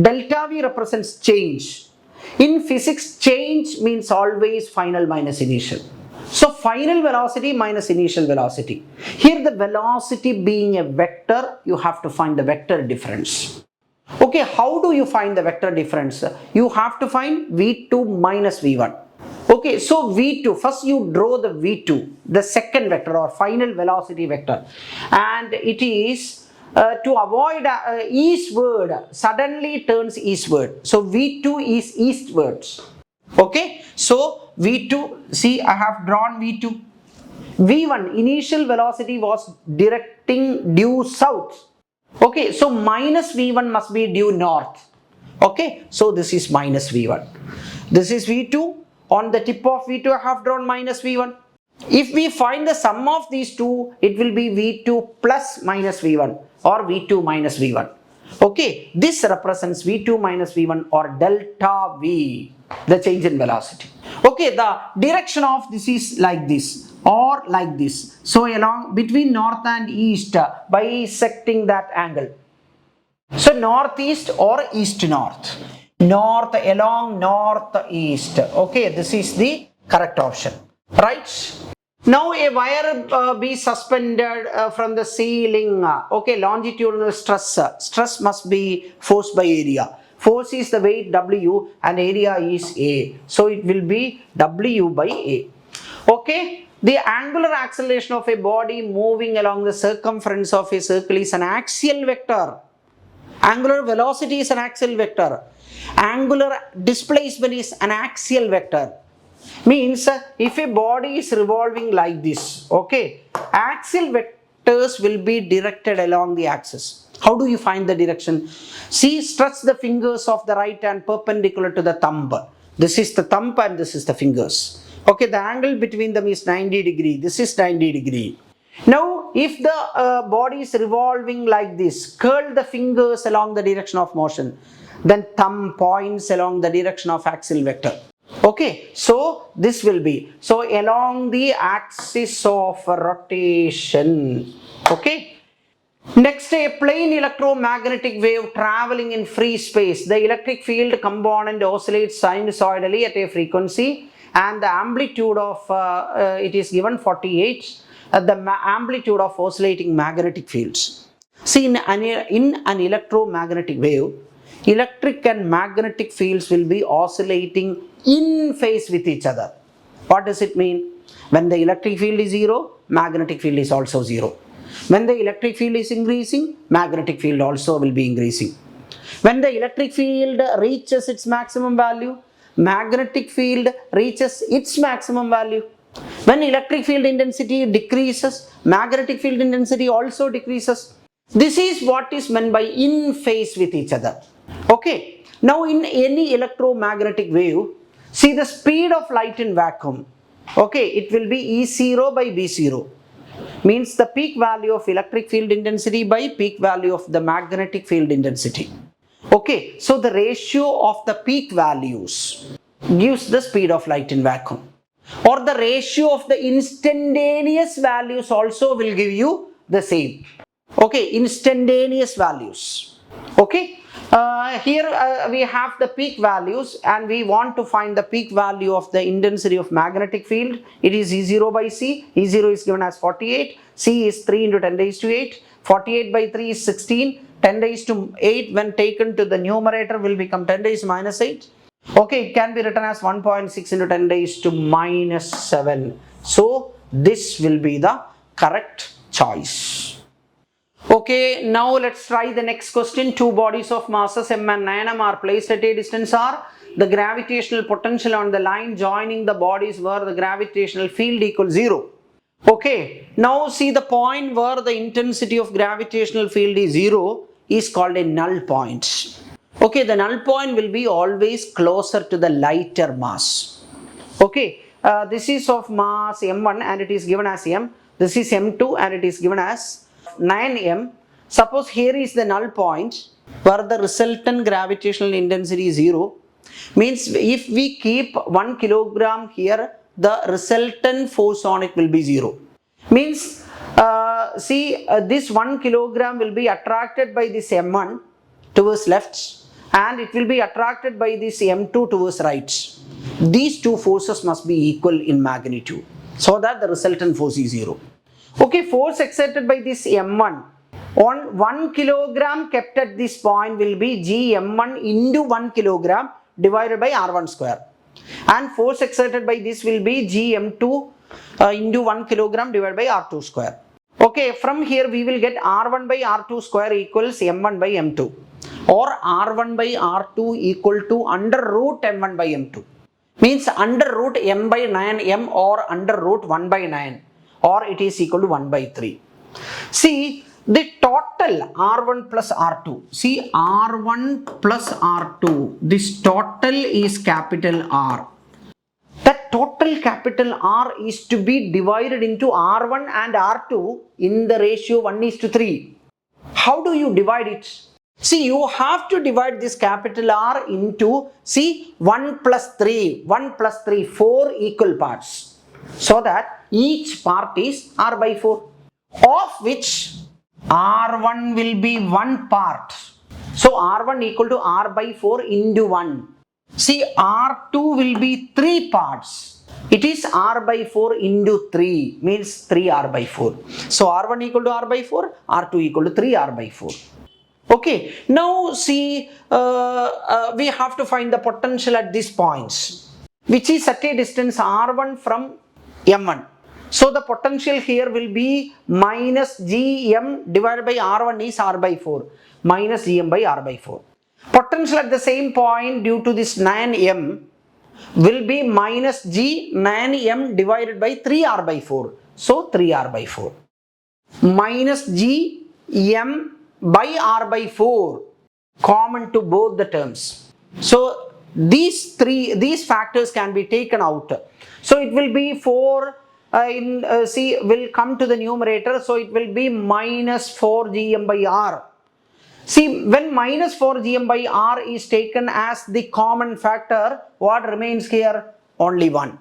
Delta V represents change. In physics, change means always final minus initial. So final velocity minus initial velocity. Here the velocity being a vector, you have to find the vector difference. Okay, how do you find the vector difference? You have to find V2 minus V1. Okay, so V2, first you draw the V2, the second vector or final velocity vector, and it is to avoid eastward, suddenly turns eastward. So V2 is eastwards. Okay, so V2, see I have drawn V2. V1, initial velocity was directing due south. Okay, so minus V1 must be due north. Okay, so this is minus V1. This is V2. On the tip of V2 I have drawn minus V1. If we find the sum of these two, it will be V2 plus minus V1 or V2 minus V1. Okay, this represents V2 minus V1 or delta V, the change in velocity. Okay, the direction of this is like this or like this. So along between north and east, bisecting that angle. So northeast or east north. North along northeast. Okay, this is the correct option. Right? Now a wire be suspended from the ceiling. Okay, longitudinal stress. Stress must be force by area. Force is the weight W and area is A. So it will be W by A. Okay, the angular acceleration of a body moving along the circumference of a circle is an axial vector. Angular velocity is an axial vector. Angular displacement is an axial vector. Means if a body is revolving like this, okay, axial vectors will be directed along the axis. How do you find the direction? See, stretch the fingers of the right hand perpendicular to the thumb. This is the thumb and this is the fingers. Okay, the angle between them is 90 degree. This is 90 degree. Now, if the body is revolving like this, curl the fingers along the direction of motion. Then thumb points along the direction of axial vector. Okay, so this will be, so along the axis of rotation. Okay. Next, a plane electromagnetic wave traveling in free space. The electric field component oscillates sinusoidally at a frequency and the amplitude of it is given 48. The amplitude of oscillating magnetic fields. See, in an electromagnetic wave, electric and magnetic fields will be oscillating in phase with each other. What does it mean? When the electric field is 0, magnetic field is also 0. When the electric field is increasing, magnetic field also will be increasing. When the electric field reaches its maximum value, magnetic field reaches its maximum value. When electric field intensity decreases, magnetic field intensity also decreases. This is what is meant by in phase with each other. Okay. Now in any electromagnetic wave, see the speed of light in vacuum. Okay, it will be E0 by B0. Means the peak value of electric field intensity by peak value of the magnetic field intensity. Okay, so the ratio of the peak values gives the speed of light in vacuum. Or the ratio of the instantaneous values also will give you the same. Okay, instantaneous values. Okay, here we have the peak values and we want to find the peak value of the intensity of magnetic field. It is E0 by C. E0 is given as 48. C is 3 into 10 raised to 8. 48 by 3 is 16. 10 raised to 8 when taken to the numerator will become 10 raised to minus 8. Okay, it can be written as 1.6 into 10 raised to minus 7. So this will be the correct choice. Okay, now let's try the next question. Two bodies of masses m and 9m are placed at a distance r. The gravitational potential on the line joining the bodies where the gravitational field equals 0. Okay, now see the point where the intensity of gravitational field is 0 is called a null point. Okay, the null point will be always closer to the lighter mass. Okay, this is of mass m1 and it is given as m. This is m2 and it is given as 9m. Suppose here is the null point where the resultant gravitational intensity is 0. Means if we keep 1 kilogram here, the resultant force on it will be 0. Means this 1 kilogram will be attracted by this m1 towards left and it will be attracted by this m2 towards right. These two forces must be equal in magnitude so that the resultant force is 0. Okay, force exerted by this m1 on 1 kilogram kept at this point will be gm1 into 1 kilogram divided by r1 square. And force exerted by this will be gm2 into 1 kilogram divided by r2 square. Okay, from here we will get r1 by r2 square equals m1 by m2 or r1 by r2 equal to under root m1 by m2. Means under root m by 9m or under root 1 by 9 or it is equal to 1 by 3. See the total r1 plus r2. See r1 plus r2. This total is capital R. That total capital R is to be divided into R1 and R2 in the ratio 1:3. How do you divide it? See, you have to divide this capital R into, see, 1 plus 3, 1 plus 3, 4 equal parts. So that each part is R by 4, of which R1 will be 1 part. So R1 equal to R by 4 into 1. See, R2 will be 3 parts. It is r by 4 into 3 means 3r by 4. So r1 equal to r by 4, r2 equal to 3r by 4. Okay, now see we have to find the potential at these points, which is at a distance r1 from m1. So the potential here will be minus gm divided by r1 is r by 4 minus gm by r by 4. Potential at the same point due to this 9m will be minus g 9m divided by 3r by 4. So 3r by 4 minus g m by r by 4 common to both the terms. So these factors can be taken out. So it will be 4 will come to the numerator, so it will be minus 4 gm by r. See, when minus 4 gm by r is taken as the common factor, what remains here? Only 1.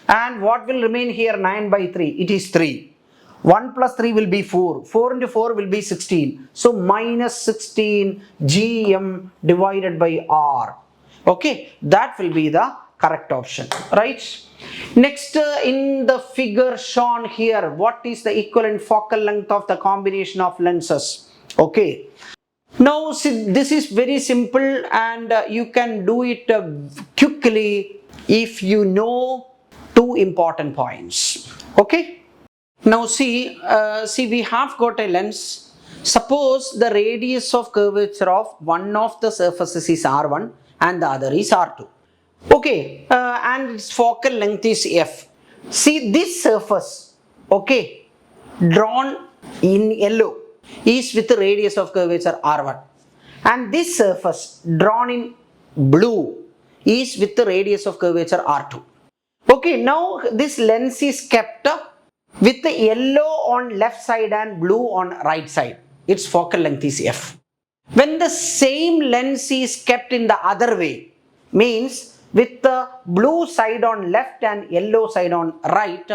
And what will remain here? 9 by 3. It is 3. 1 plus 3 will be 4. 4 into 4 will be 16. So minus 16 gm divided by r. Okay, that will be the correct option, right? Next, in the figure shown here, what is the equivalent focal length of the combination of lenses? Okay. Now, see, this is very simple and you can do it quickly if you know two important points. Okay. Now see, we have got a lens. Suppose the radius of curvature of one of the surfaces is r1 and the other is r2. Okay, and its focal length is f. See this surface, okay, drawn in yellow is with the radius of curvature r1, and this surface drawn in blue is with the radius of curvature r2. Okay, now this lens is kept with the yellow on left side and blue on right side. Its focal length is f. When the same lens is kept in the other way, means with the blue side on left and yellow side on right,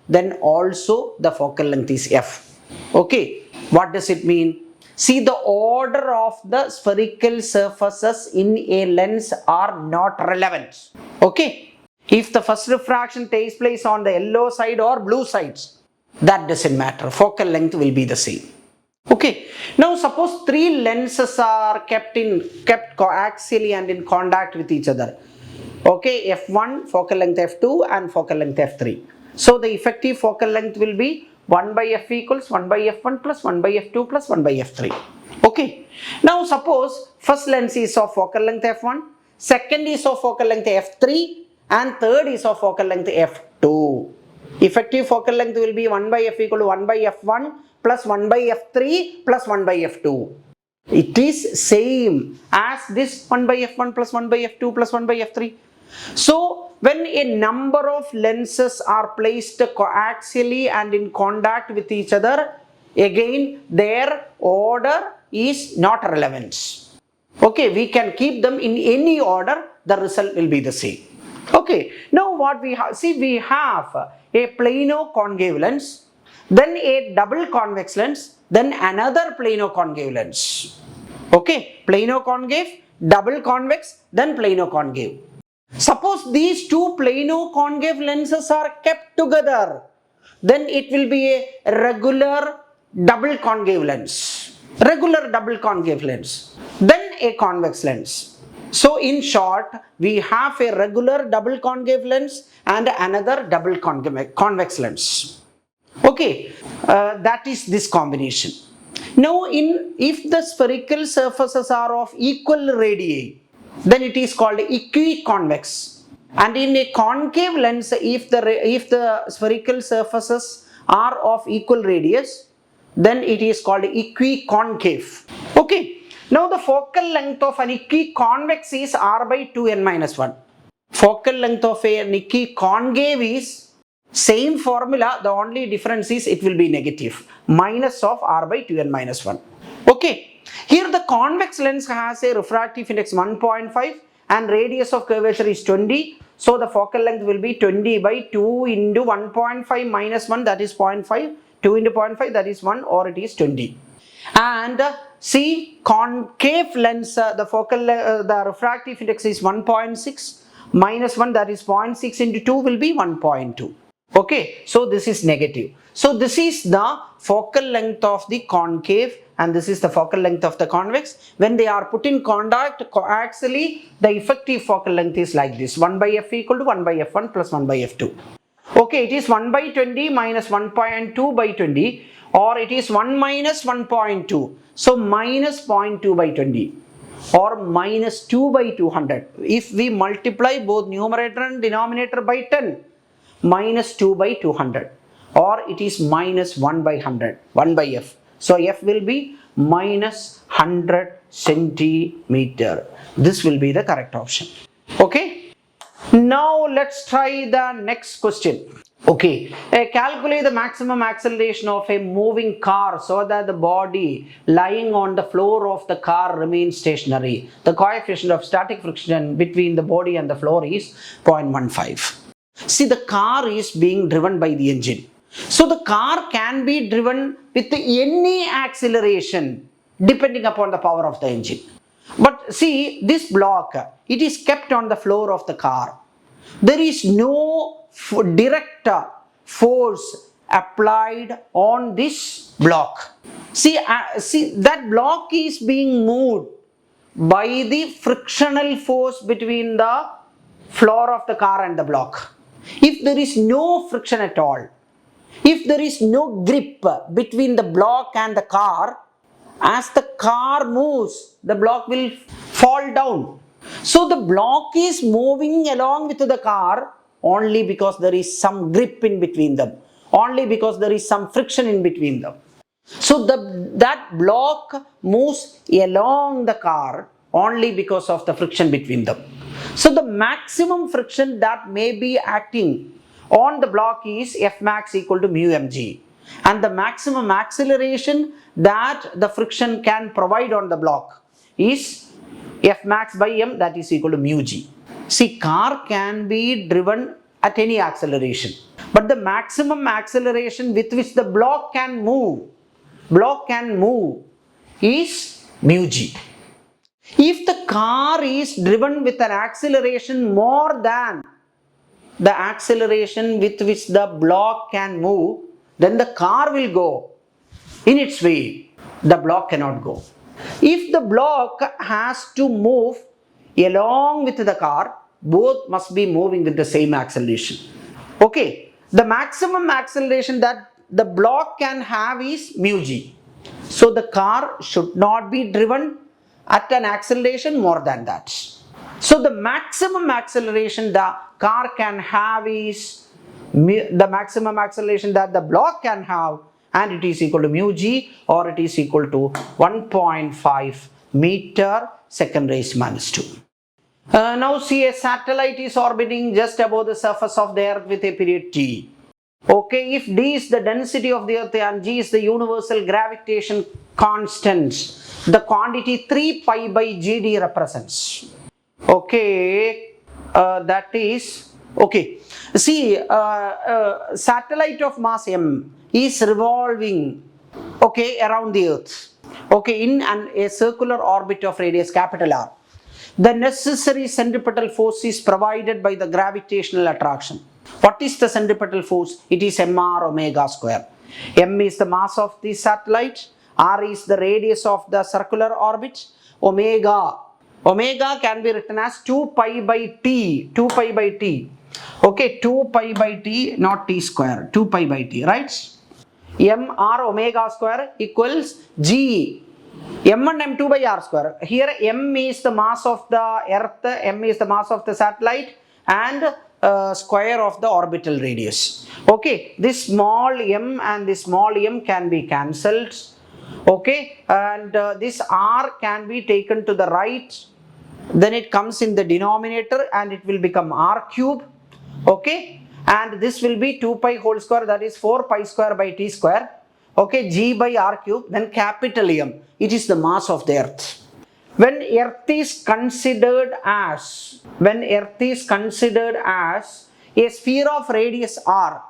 then also the focal length is f. Okay, what does it mean? See, the order of the spherical surfaces in a lens are not relevant. Okay, if the first refraction takes place on the yellow side or blue sides, that doesn't matter. Focal length will be the same. Okay, now suppose three lenses are kept coaxially and in contact with each other. Okay, f1, focal length f2 and focal length f3. So the effective focal length will be 1 by f equals 1 by f1 plus 1 by f2 plus 1 by f3. Okay, now suppose first lens is of focal length f1, second is of focal length f3 and third is of focal length f2. Effective focal length will be 1 by f equal to 1 by f1 plus 1 by f3 plus 1 by f2. It is same as this 1 by f1 plus 1 by f2 plus 1 by f3. So when a number of lenses are placed coaxially and in contact with each other, again their order is not relevant. Okay, we can keep them in any order, the result will be the same. Okay, now what we have, see, we have a plano-concave lens, then a double convex lens, then another plano-concave lens. Okay, plano-concave, double convex, then plano-concave. Suppose these two plano-concave lenses are kept together, then it will be a regular double concave lens. Regular double concave lens, then a convex lens. So in short, we have a regular double concave lens and another double convex lens. Okay, that is this combination. Now, if the spherical surfaces are of equal radii, then it is called equiconvex. And in a concave lens, if the spherical surfaces are of equal radius, then it is called equiconcave. Okay. Now the focal length of an equiconvex is r by 2n minus 1. Focal length of an equiconcave is same formula, the only difference is it will be negative, minus of r by 2n minus 1. Okay, here the convex lens has a refractive index 1.5 and radius of curvature is 20. So the focal length will be 20 by 2 into 1.5 minus 1, that is 0.5, 2 into 0.5, that is 1, or it is 20. And see, concave lens, the refractive index is 1.6, minus 1, that is 0.6 into 2 will be 1.2. Okay, so this is negative. So this is the focal length of the concave and this is the focal length of the convex. When they are put in contact coaxially, the effective focal length is like this: 1 by f equal to 1 by f1 plus 1 by f2. Okay, it is 1 by 20 minus 1.2 by 20, or it is 1 minus 1.2. So minus 0.2 by 20 or minus 2 by 200. If we multiply both numerator and denominator by 10, minus 2 by 200, or it is minus 1 by 100, 1 by f. So f will be minus 100 centimeter. This will be the correct option. Okay. Now let's try the next question. Okay, calculate the maximum acceleration of a moving car so that the body lying on the floor of the car remains stationary. The coefficient of static friction between the body and the floor is 0.15. See, the car is being driven by the engine. So the car can be driven with any acceleration depending upon the power of the engine. But see, this block, it is kept on the floor of the car. There is no direct force applied on this block. See, that block is being moved by the frictional force between the floor of the car and the block. If there is no friction at all, if there is no grip between the block and the car, as the car moves, the block will fall down. So the block is moving along with the car only because there is some grip in between them, only because there is some friction in between them. So that block moves along the car only because of the friction between them. So the maximum friction that may be acting on the block is F max equal to mu mg, and the maximum acceleration that the friction can provide on the block is F max by m, that is equal to mu g. See, car can be driven at any acceleration, but the maximum acceleration with which the block can move is mu g. If the car is driven with an acceleration more than the acceleration with which the block can move, then the car will go in its way. The block cannot go. If the block has to move along with the car, both must be moving with the same acceleration. Okay, the maximum acceleration that the block can have is mu g. So the car should not be driven at an acceleration more than that. So the maximum acceleration the car can have is the maximum acceleration that the block can have, and it is equal to mu g, or it is equal to 1.5 meter second raised minus 2. Now see, a satellite is orbiting just above the surface of the earth with a period t. Okay, if d is the density of the earth and g is the universal gravitation constant, the quantity 3 pi by gd represents. Okay, that is, okay, see, satellite of mass m is revolving, okay, around the earth, okay, in a circular orbit of radius capital R. The necessary centripetal force is provided by the gravitational attraction. What is the centripetal force? It is mr omega square. M is the mass of the satellite, R is the radius of the circular orbit, omega can be written as 2 pi by t, 2 pi by t. Okay, 2 pi by t, not t square, 2 pi by t, right? mr omega square equals g m1 m2 by r square. Here m is the mass of the earth, m is the mass of the satellite, and square of the orbital radius. Okay, this small m and this small m can be cancelled. Okay, and this r can be taken to the right, then it comes in the denominator and it will become r cube. Okay, and this will be 2 pi whole square, that is 4 pi square by t square. Okay, g by r cube, then capital M, it is the mass of the earth. When earth is considered as a sphere of radius r,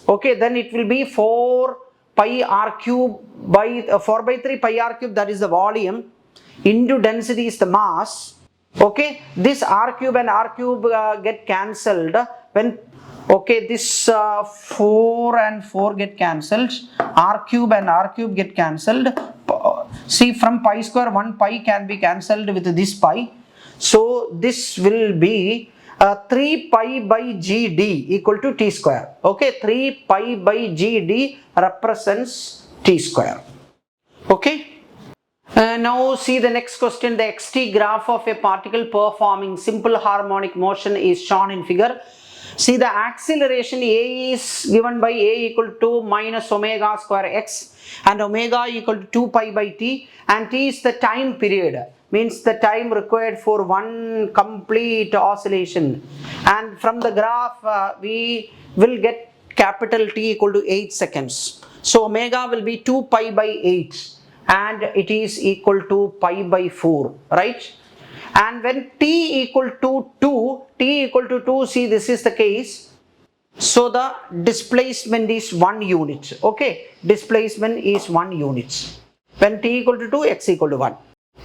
okay, then it will be 4 pi r cube by 4 by 3 pi r cube, that is the volume, into density is the mass. Okay, this r cube and r cube get cancelled when, okay, this 4 and 4 get cancelled, r cube and r cube get cancelled. See, from pi square 1 pi can be cancelled with this pi, so this will be 3 pi by gd equal to t square. Okay, 3 pi by gd represents t square. Okay. Now see the next question. The xt graph of a particle performing simple harmonic motion is shown in figure. See, the acceleration a is given by a equal to minus omega square x and omega equal to 2 pi by t, and t is the time period, means the time required for one complete oscillation, and from the graph we will get capital T equal to 8 seconds. So omega will be 2 pi by 8 and it is equal to pi by 4, right? And when t equal to 2, see, this is the case, so the displacement is 1 unit. Okay, displacement is 1 unit when t equal to 2, x equal to 1.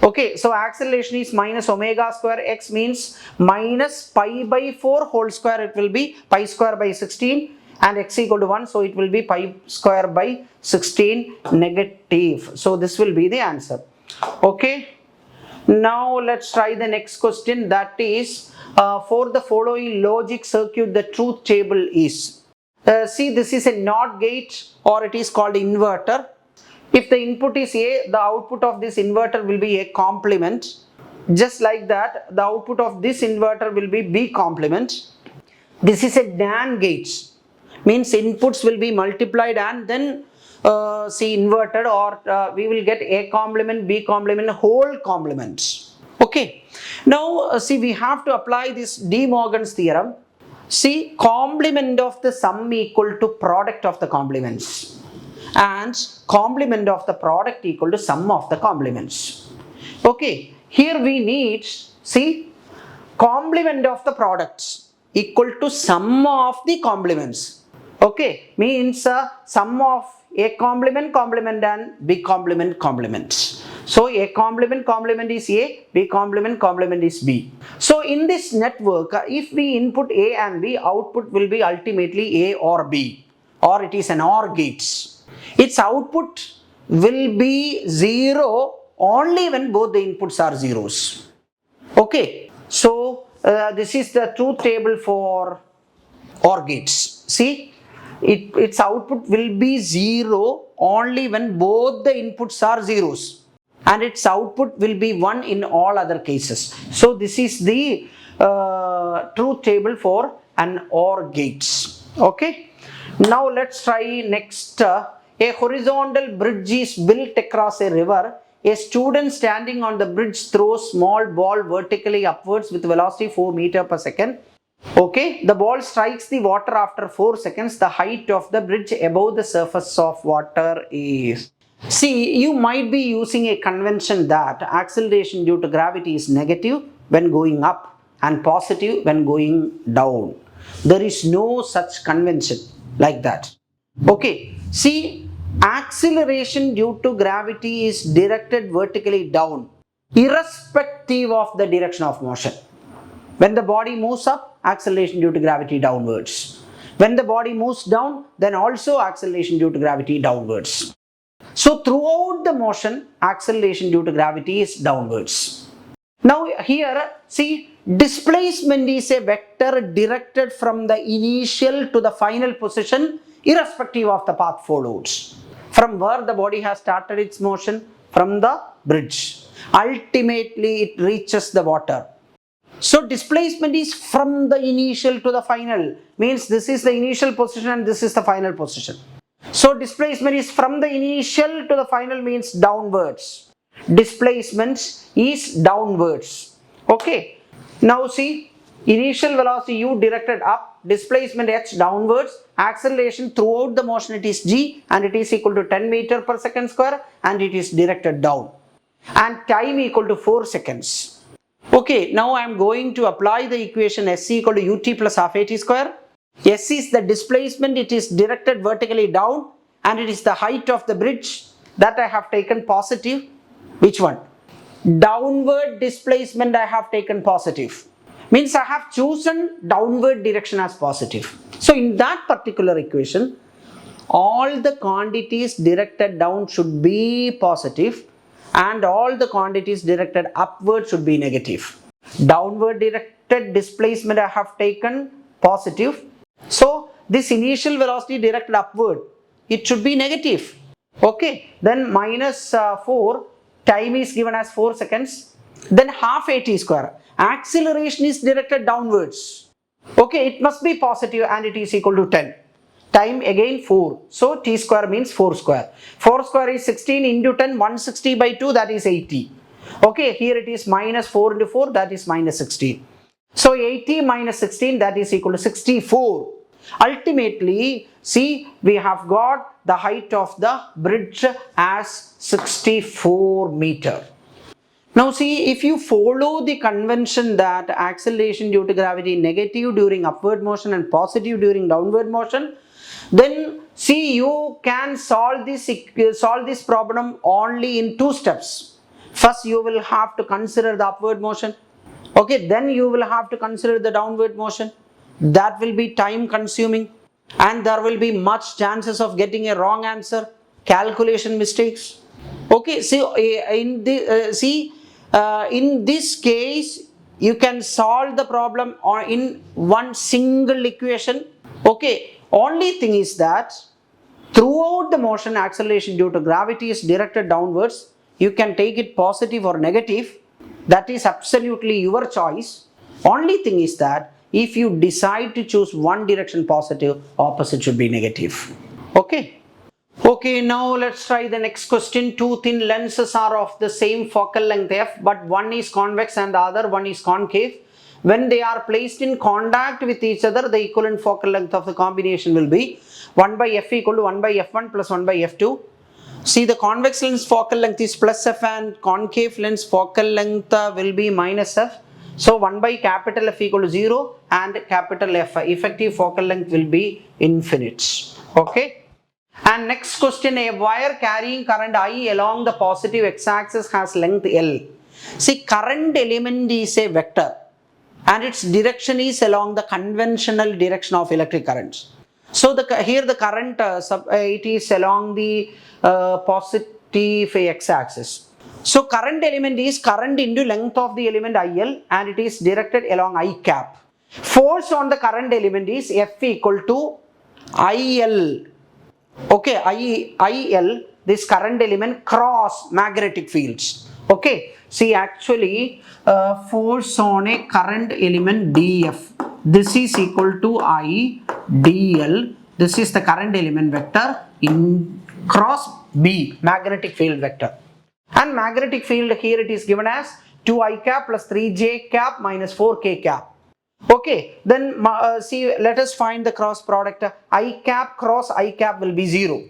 Okay, so acceleration is minus omega square x, means minus pi by 4 whole square, it will be pi square by 16, and x equal to 1, so it will be pi square by 16 negative. So this will be the answer. Okay, now let's try the next question, that is for the following logic circuit the truth table is. See, this is a NOT gate, or it is called inverter. If the input is A, the output of this inverter will be A complement. Just like that, the output of this inverter will be B complement. This is a NAND gate, means inputs will be multiplied and then see inverted, or we will get A complement, B complement, whole complements. Okay, now see, we have to apply this De Morgan's theorem. See, complement of the sum equal to product of the complements, and complement of the product equal to sum of the complements. Okay, here we need, see, complement of the products equal to sum of the complements. Okay, means sum of A complement and B complement. So A complement is A, B complement is B. So in this network, if we input A and B, output will be ultimately A or B, or it is an OR gate. Its output will be 0 only when both the inputs are zeros. Okay, so this is the truth table for OR gates. See, its output will be 0 only when both the inputs are zeros, and its output will be 1 in all other cases. So this is the truth table for an OR gates. Okay, now let's try next. A horizontal bridge is built across a river. A student standing on the bridge throws small ball vertically upwards with velocity 4 meters per second. Okay, the ball strikes the water after 4 seconds. The height of the bridge above the surface of water is. See, you might be using a convention that acceleration due to gravity is negative when going up and positive when going down. There is no such convention like that. Okay, see, acceleration due to gravity is directed vertically down, irrespective of the direction of motion. When the body moves up, acceleration due to gravity downwards. When the body moves down, then also acceleration due to gravity downwards. So throughout the motion, acceleration due to gravity is downwards. Now here, see, displacement is a vector directed from the initial to the final position, irrespective of the path followed. From where the body has started its motion, from the bridge. Ultimately, it reaches the water. So displacement is from the initial to the final, means this is the initial position and this is the final position. So displacement is from the initial to the final, means downwards. Displacement is downwards. Okay, now see, initial velocity u directed up, displacement h downwards, acceleration throughout the motion it is g, and it is equal to 10 meters per second square, and it is directed down, and time equal to 4 seconds. Okay, now I am going to apply the equation SC equal to ut plus half at square. S is the displacement, it is directed vertically down, and it is the height of the bridge that I have taken positive. Which one? downward displacement I have taken positive. Means I have chosen downward direction as positive. So in that particular equation, all the quantities directed down should be positive and all the quantities directed upward should be negative. Downward directed displacement I have taken positive. So this initial velocity directed upward, it should be negative. Okay, then minus 4, time is given as 4 seconds. Then half a t square. Acceleration is directed downwards. Okay, it must be positive and it is equal to 10. Time again 4. So t square means 4 square. 4 square is 16 into 10, 160 by 2, that is 80. Okay, here it is minus 4 into 4, that is minus 16. So 80 minus 16, that is equal to 64. Ultimately, see, we have got the height of the bridge as 64 meter. Now see, if you follow the convention that acceleration due to gravity negative during upward motion and positive during downward motion, then see, you can solve this problem only in 2 steps. First, you will have to consider the upward motion. Okay, then you will have to consider the downward motion. That will be time consuming and there will be much chances of getting a wrong answer, calculation mistakes. Okay, so in this case, you can solve the problem in one single equation. Okay, only thing is that throughout the motion, acceleration due to gravity is directed downwards. You can take it positive or negative. That is absolutely your choice. Only thing is that if you decide to choose one direction positive, opposite should be negative. Okay. Okay, now let's try the next question. Two thin lenses are of the same focal length f, but one is convex and the other one is concave. When they are placed in contact with each other, the equivalent focal length of the combination will be 1 by f equal to 1 by f1 plus 1 by f2. See, the convex lens focal length is plus f and concave lens focal length will be minus f. So 1 by capital F equal to 0 and capital F, effective focal length will be infinite. Okay. And next question, a wire carrying current I along the positive x-axis has length L. See, current element is a vector and its direction is along the conventional direction of electric currents. So here the current it is along the positive x-axis. So current element is current into length of the element IL and it is directed along I cap. Force on the current element is F equal to IL. Okay, IL, this current element cross magnetic fields. Okay, see, actually force on a current element DF. This is equal to I DL. This is the current element vector in cross B, magnetic field vector. And magnetic field here it is given as 2I cap plus 3J cap minus 4K cap. Okay, then see, let us find the cross product. I cap cross I cap will be 0.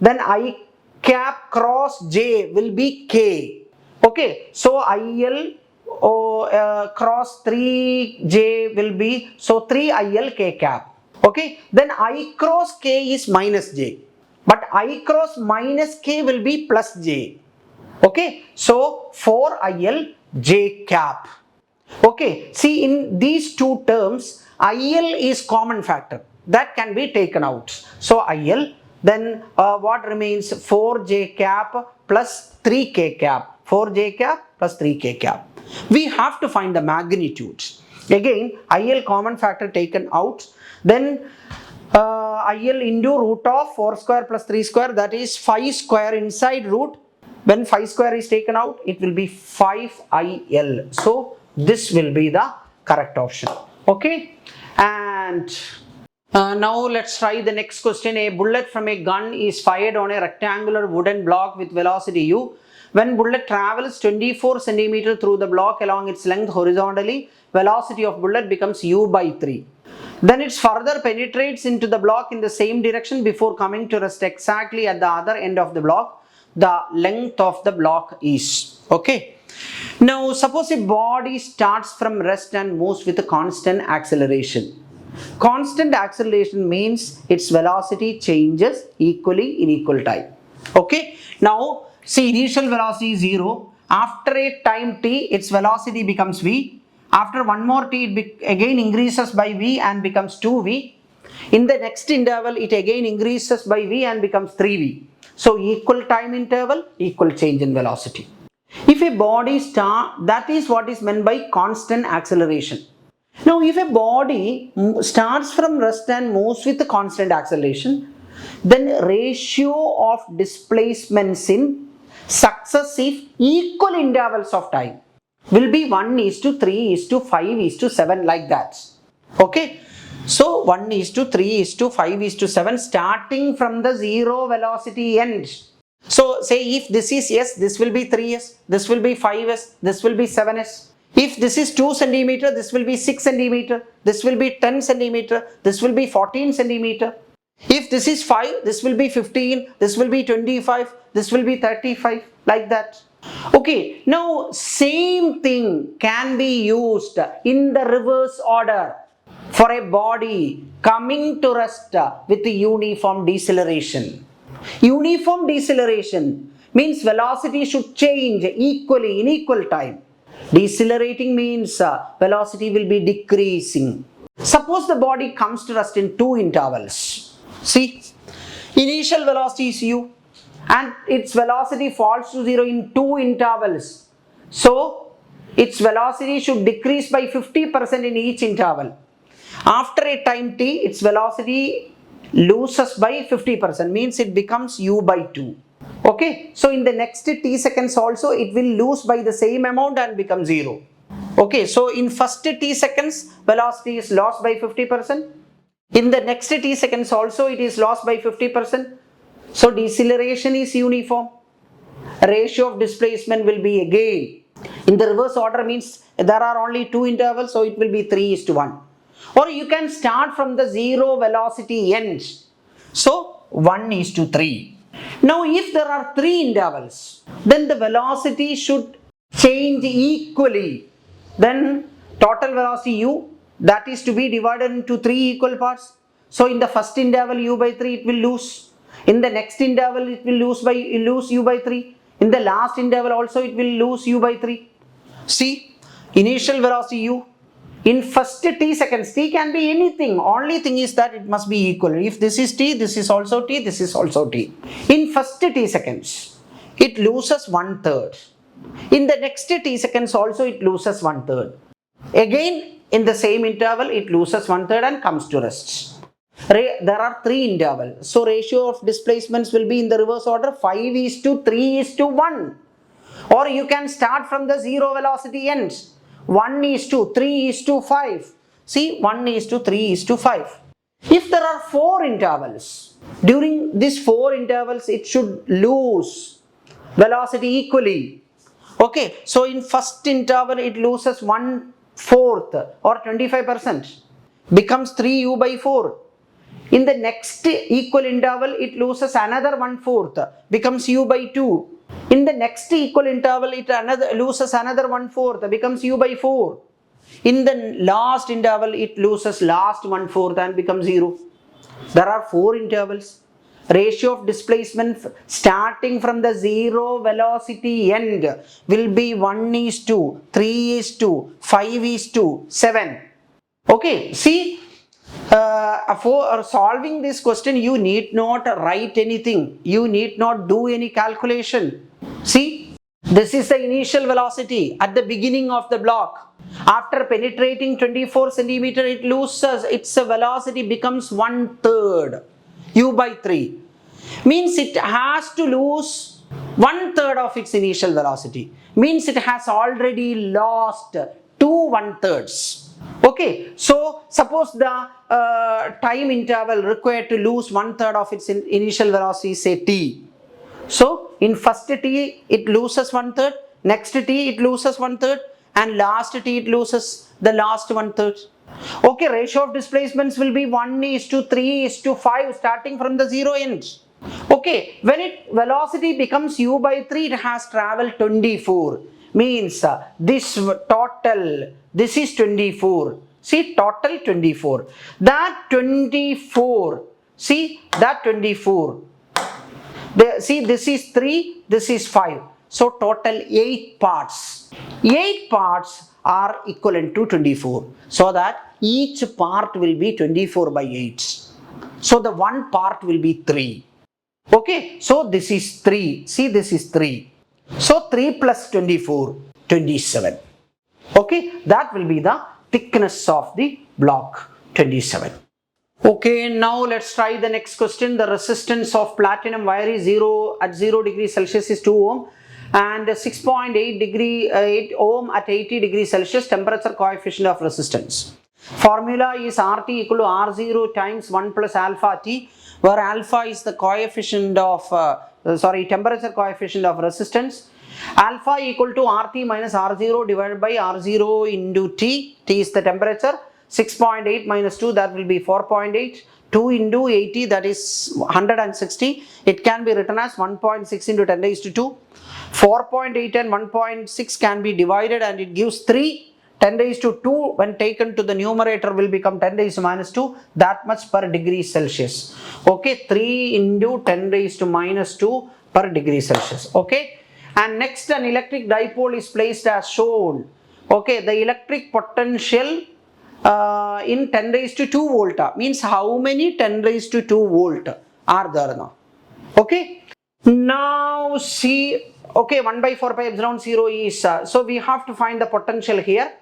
Then I cap cross J will be K. Okay, so IL cross 3J will be, so 3IL K cap. Okay, then I cross K is minus J. But I cross minus K will be plus J. Okay, so 4IL J cap. Okay, see, in these two terms, IL is common factor that can be taken out. So IL, then what remains? 4J cap plus 3K cap. 4J cap plus 3K cap. We have to find the magnitudes. Again, IL common factor taken out. Then IL into root of 4 square plus 3 square, that is 5 square inside root. When 5 square is taken out, it will be 5IL. So this will be the correct option. Okay, and now let's try the next question. A bullet from a gun is fired on a rectangular wooden block with velocity u. When bullet travels 24 centimeter through the block along its length horizontally, velocity of bullet becomes u by 3. Then it further penetrates into the block in the same direction before coming to rest exactly at the other end of the block. The length of the block is. Okay. Now suppose a body starts from rest and moves with a constant acceleration. Constant acceleration means its velocity changes equally in equal time. Okay. Now see, initial velocity is 0. After a time t, its velocity becomes v. After one more t, it again increases by v and becomes 2v. In the next interval, it again increases by v and becomes 3v. So equal time interval, equal change in velocity. If a body that is what is meant by constant acceleration. Now, if a body starts from rest and moves with a constant acceleration, then ratio of displacements in successive equal intervals of time will be 1:3:5:7 like that. Okay. So 1:3:5:7 starting from the zero velocity end. So say if this is s, this will be 3s, this will be 5s, this will be 7s. If this is 2 centimeter, this will be 6 centimeter, this will be 10 centimeter, this will be 14 centimeter. If this is 5, this will be 15, this will be 25, this will be 35, like that. Okay, now same thing can be used in the reverse order for a body coming to rest with uniform deceleration. Uniform deceleration means velocity should change equally in equal time. Decelerating means velocity will be decreasing. Suppose the body comes to rest in two intervals. See, initial velocity is u and its velocity falls to 0 in two intervals. So, its velocity should decrease by 50% in each interval. After a time t, its velocity loses by 50%, means it becomes u by 2. Okay, so in the next t seconds also it will lose by the same amount and become 0. Okay, so in first t seconds velocity is lost by 50%. In the next t seconds also it is lost by 50%. So deceleration is uniform. Ratio of displacement will be again. In the reverse order means there are only two intervals, so it will be 3:1. Or you can start from the zero velocity end. So 1:3. Now if there are three intervals, then the velocity should change equally. Then total velocity u, that is to be divided into three equal parts. So in the first interval u by 3 it will lose. In the next interval it will lose u by 3. In the last interval also it will lose u by 3. See, initial velocity u. In first t seconds, t can be anything. Only thing is that it must be equal. If this is t, this is also t, this is also t. In first t seconds, it loses 1/3. In the next t seconds also it loses 1/3. Again, in the same interval, it loses 1/3 and comes to rest. There are three intervals. So ratio of displacements will be in the reverse order 5:3:1. Or you can start from the zero velocity ends. 1:3:5. See, 1:3:5. If there are four intervals, during these four intervals it should lose velocity equally. Okay, so in first interval it loses 1/4 or 25%, becomes 3u by 4. In the next equal interval it loses another 1/4, becomes u by 2. In the next equal interval, it loses another 1/4, becomes u by 4. In the last interval, it loses last 1/4 and becomes 0. There are four intervals. Ratio of displacement starting from the zero velocity end will be 1:3:5:7. Okay, see, for solving this question, you need not write anything. You need not do any calculation. See, this is the initial velocity at the beginning of the block. After penetrating 24 centimeter, it loses its velocity, becomes 1/3 u by 3. Means it has to lose 1/3 of its initial velocity. Means it has already lost 2 1/3s. Okay, so suppose the time interval required to lose 1/3 of its initial velocity, say t. So in first t it loses 1/3, next t it loses 1/3, and last t it loses the last 1/3. Okay, ratio of displacements will be 1:3:5 starting from the zero end. Okay, when velocity becomes u by 3, it has traveled 24. Means this is 24. See, total 24. That 24. See, that 24. See, this is 3, this is 5. So total 8 parts. 8 parts are equivalent to 24. So that each part will be 24 by 8. So the one part will be 3. Okay, so this is 3. See, this is 3. So 3 plus 24, 27. Okay, that will be the thickness of the block, 27. Okay, now let's try the next question. The resistance of platinum wire is 0 at 0 degrees Celsius is 2 ohm and 8 ohm at 80 degrees Celsius temperature coefficient of resistance. Formula is RT equal to R0 times 1 plus alpha T, where alpha is the coefficient of temperature coefficient of resistance. Alpha equal to RT minus R0 divided by R0 into T. T is the temperature. 6.8 minus 2, that will be 4.8. 2 into 80, that is 160. It can be written as 1.6 into 10 raised to 2. 4.8 and 1.6 can be divided and it gives 3. 10 raised to 2 when taken to the numerator will become 10 raised to minus 2, that much per degree Celsius. Okay, 3 into 10 raised to minus 2 per degree Celsius. Okay, and next an electric dipole is placed as shown. Okay, the electric potential in 10 raised to 2 volt means how many 10 raised to 2 volt are there now. Okay, now see, okay, 1 by 4 pi epsilon 0 is, so we have to find the potential here,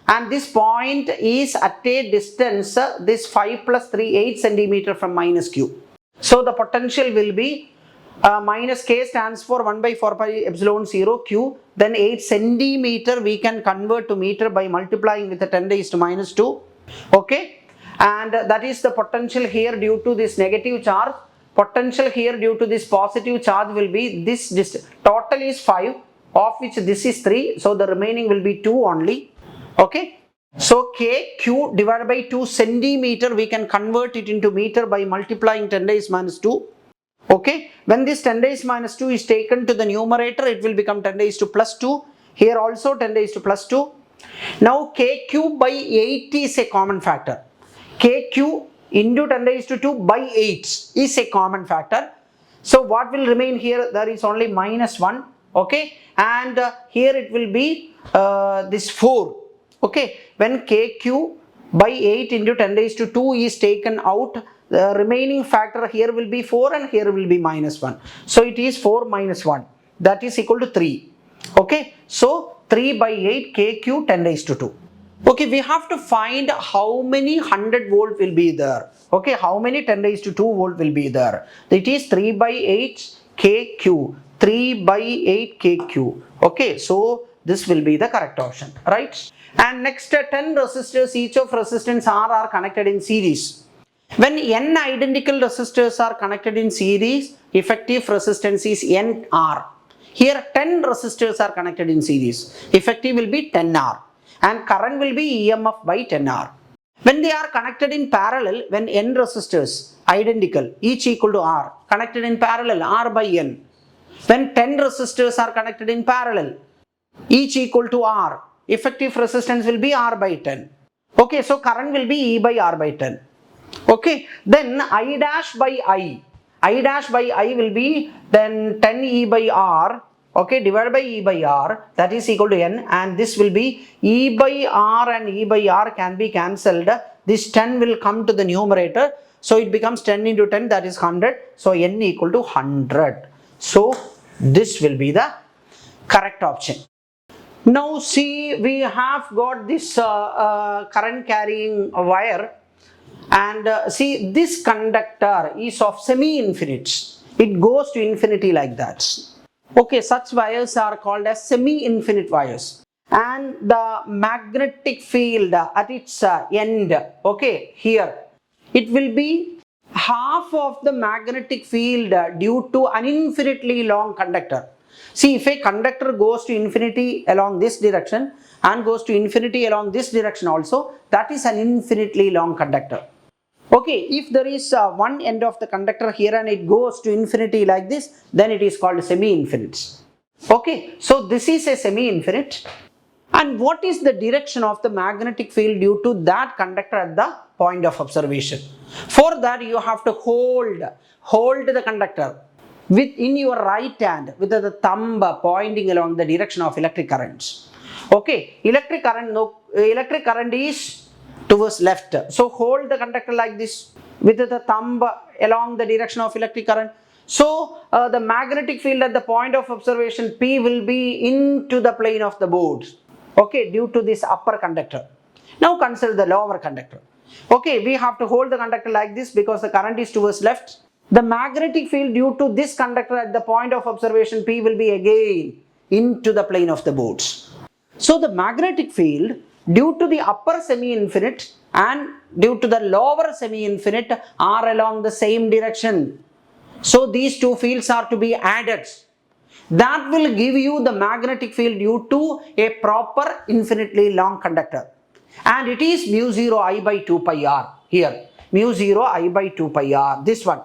and this point is at a distance, this 5 plus 3, 8 centimeter from minus q. So the potential will be minus k stands for 1 by 4 pi epsilon 0 q, then 8 centimeter we can convert to meter by multiplying with the 10 raised to minus 2. Okay, and that is the potential here due to this negative charge. Potential here due to this positive charge will be this distance. Total is 5, of which this is 3, so the remaining will be 2 only. Okay, so kq divided by 2 centimeter, we can convert it into meter by multiplying 10 raised minus 2. Okay, when this 10 raised minus 2 is taken to the numerator, it will become 10 raised to plus 2. Here also 10 raised to plus 2. Now kq by 8 is a common factor. Kq into 10 raised to 2 by 8 is a common factor. So what will remain here? There is only minus 1. Okay, and here it will be this 4. Okay, when kq by 8 into 10 raised to 2 is taken out, the remaining factor here will be 4 and here will be minus 1. So it is 4 minus 1, that is equal to 3. Okay, so 3 by 8 kq 10 raised to 2. Okay, we have to find how many 100 volt will be there. Okay, how many 10 raised to 2 volt will be there. It is 3 by 8 kq. 3 by 8 kq. Okay, so this will be the correct option, right? And next 10 resistors, each of resistance R are connected in series. When n identical resistors are connected in series, effective resistance is NR. Here 10 resistors are connected in series. Effective will be 10R and current will be EMF by 10R. When they are connected in parallel, when n resistors identical, each equal to R, connected in parallel, R by n. When 10 resistors are connected in parallel, each equal to R, effective resistance will be R by 10. Okay, so current will be E by R by 10. Okay, then I dash by I will be then 10 E by R, okay, divided by E by R, that is equal to N, and this will be E by R and E by R can be cancelled. This 10 will come to the numerator, so it becomes 10 into 10, that is 100, so N equal to 100. So this will be the correct option. Now see, we have got this current carrying wire, and see, this conductor is of semi-infinite. It goes to infinity like that. Okay, such wires are called as semi-infinite wires. And the magnetic field at its end, okay, here, it will be half of the magnetic field due to an infinitely long conductor. See, if a conductor goes to infinity along this direction and goes to infinity along this direction also, that is an infinitely long conductor. Okay, if there is one end of the conductor here and it goes to infinity like this, then it is called semi-infinite. Okay, so this is a semi-infinite. And what is the direction of the magnetic field due to that conductor at the point of observation? For that you have to hold the conductor. with in your right hand with the thumb pointing along the direction of electric currents. Okay, electric current is towards left. So hold the conductor like this with the thumb along the direction of electric current. So the magnetic field at the point of observation P will be into the plane of the board. Okay, due to this upper conductor. Now consider the lower conductor. Okay, we have to hold the conductor like this because the current is towards left. The magnetic field due to this conductor at the point of observation P will be again into the plane of the boards. So the magnetic field due to the upper semi-infinite and due to the lower semi-infinite are along the same direction. So these two fields are to be added. That will give you the magnetic field due to a proper infinitely long conductor. And it is mu 0 I by 2 pi r here. Mu 0 I by 2 pi r, this one.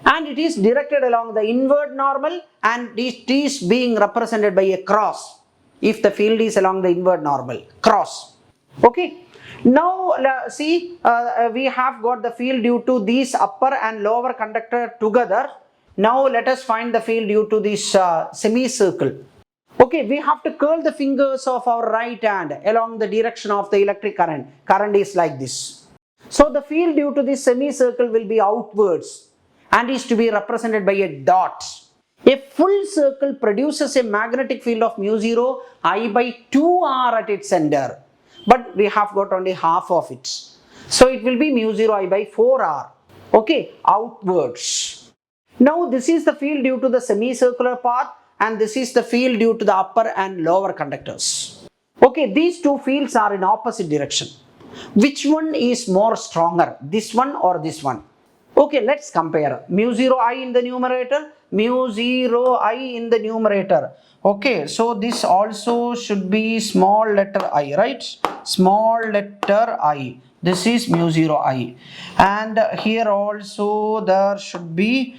And it is directed along the inward normal and it is being represented by a cross. If the field is along the inward normal, cross. Okay. Now see, we have got the field due to these upper and lower conductor together. Now let us find the field due to this semicircle. Okay, we have to curl the fingers of our right hand along the direction of the electric current. Current is like this. So the field due to this semicircle will be outwards and is to be represented by a dot. A full circle produces a magnetic field of mu 0 I by 2r at its center. But we have got only half of it. So it will be mu 0 I by 4r. Okay, outwards. Now this is the field due to the semicircular path and this is the field due to the upper and lower conductors. Okay, these two fields are in opposite direction. Which one is more stronger? This one or this one? Okay, let's compare. Mu 0 I in the numerator, mu 0 I in the numerator. Okay, so this also should be small letter I, right? Small letter I. This is mu 0 I. And here also there should be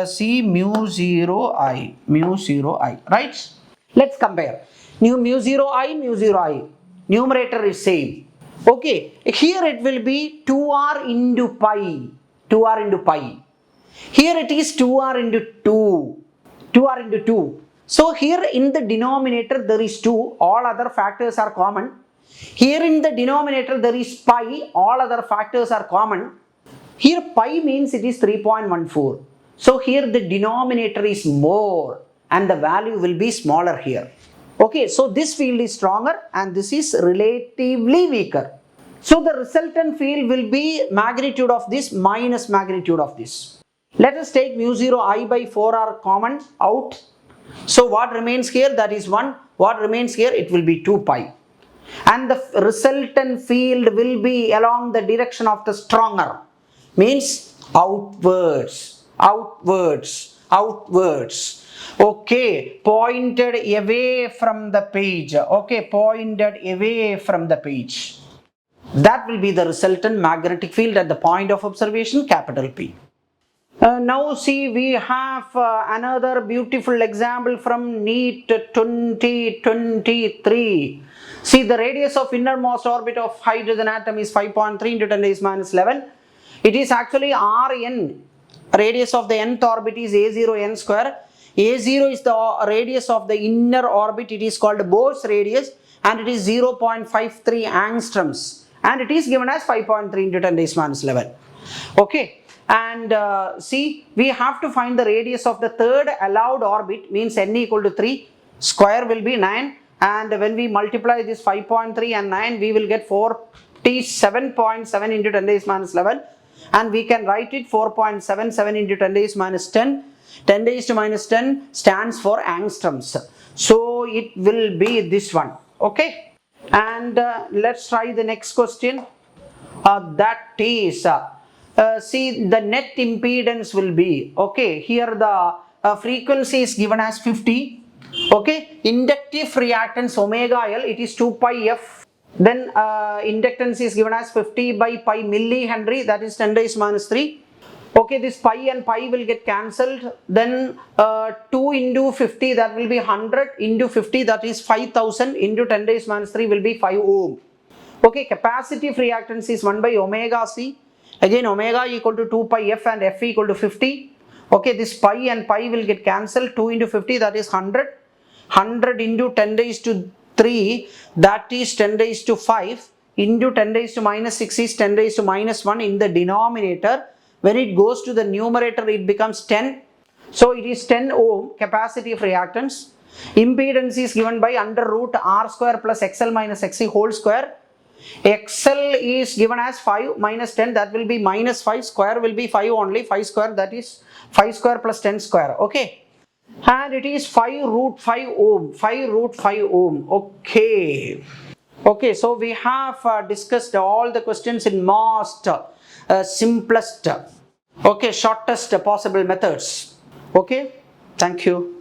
see mu 0 I. Mu 0 I, right? Let's compare. Mu 0 I, mu 0 I. Numerator is same. Okay, here it will be 2r into pi. 2r into pi. Here it is 2r into 2. 2r into 2. So here in the denominator there is 2. All other factors are common. Here in the denominator there is pi. All other factors are common. Here pi means it is 3.14. So here the denominator is more and the value will be smaller here. Okay, so this field is stronger and this is relatively weaker. So the resultant field will be magnitude of this minus magnitude of this. Let us take mu 0 I by 4r common out. So what remains here? That is 1. What remains here? It will be 2 pi. And the resultant field will be along the direction of the stronger. Means outwards, outwards, outwards. Okay, pointed away from the page. Okay, pointed away from the page. That will be the resultant magnetic field at the point of observation capital P. Now see, we have another beautiful example from Neet 2023. See, the radius of innermost orbit of hydrogen atom is 5.3 into 10 raised minus 11. It is actually Rn. Radius of the nth orbit is A0 n square. A0 is the radius of the inner orbit. It is called Bohr's radius and it is 0.53 angstroms. And it is given as 5.3 into 10 raised minus 11. Okay, and see, we have to find the radius of the third allowed orbit, means n equal to 3, square will be 9, and when we multiply this 5.3 and 9, we will get 47.7 into 10 raised minus 11, and we can write it 4.77 into 10 raised minus 10. 10 raised to minus 10 stands for angstroms. So it will be this one. Okay. And let's try the next question. That is, see, the net impedance will be, okay, here the frequency is given as 50. Okay, inductive reactance omega L, it is 2 pi f. Then inductance is given as 50 by pi millihenry, that is 10 raised minus 3. Okay, this pi and pi will get cancelled. Then 2 into 50, that will be 100 into 50, that is 5000 into 10 raised minus 3 will be 5 ohm. Okay, capacitive reactance is 1 by omega c. Again, omega equal to 2 pi f and f equal to 50. Okay, this pi and pi will get cancelled. 2 into 50, that is 100. 100 into 10 raised to 3, that is 10 raised to 5, into 10 raised to minus 6 is 10 raised to minus 1 in the denominator. When it goes to the numerator, it becomes 10. So it is 10 ohm capacity of reactance. Impedance is given by under root R square plus XL minus XC whole square. XL is given as 5 minus 10, that will be minus 5, square will be 5 only, 5 square, that is 5 square plus 10 square, okay. And it is 5 root 5 ohm, 5 root 5 ohm, okay. Okay, so we have discussed all the questions in most simplest, okay, shortest possible methods, okay. Thank you.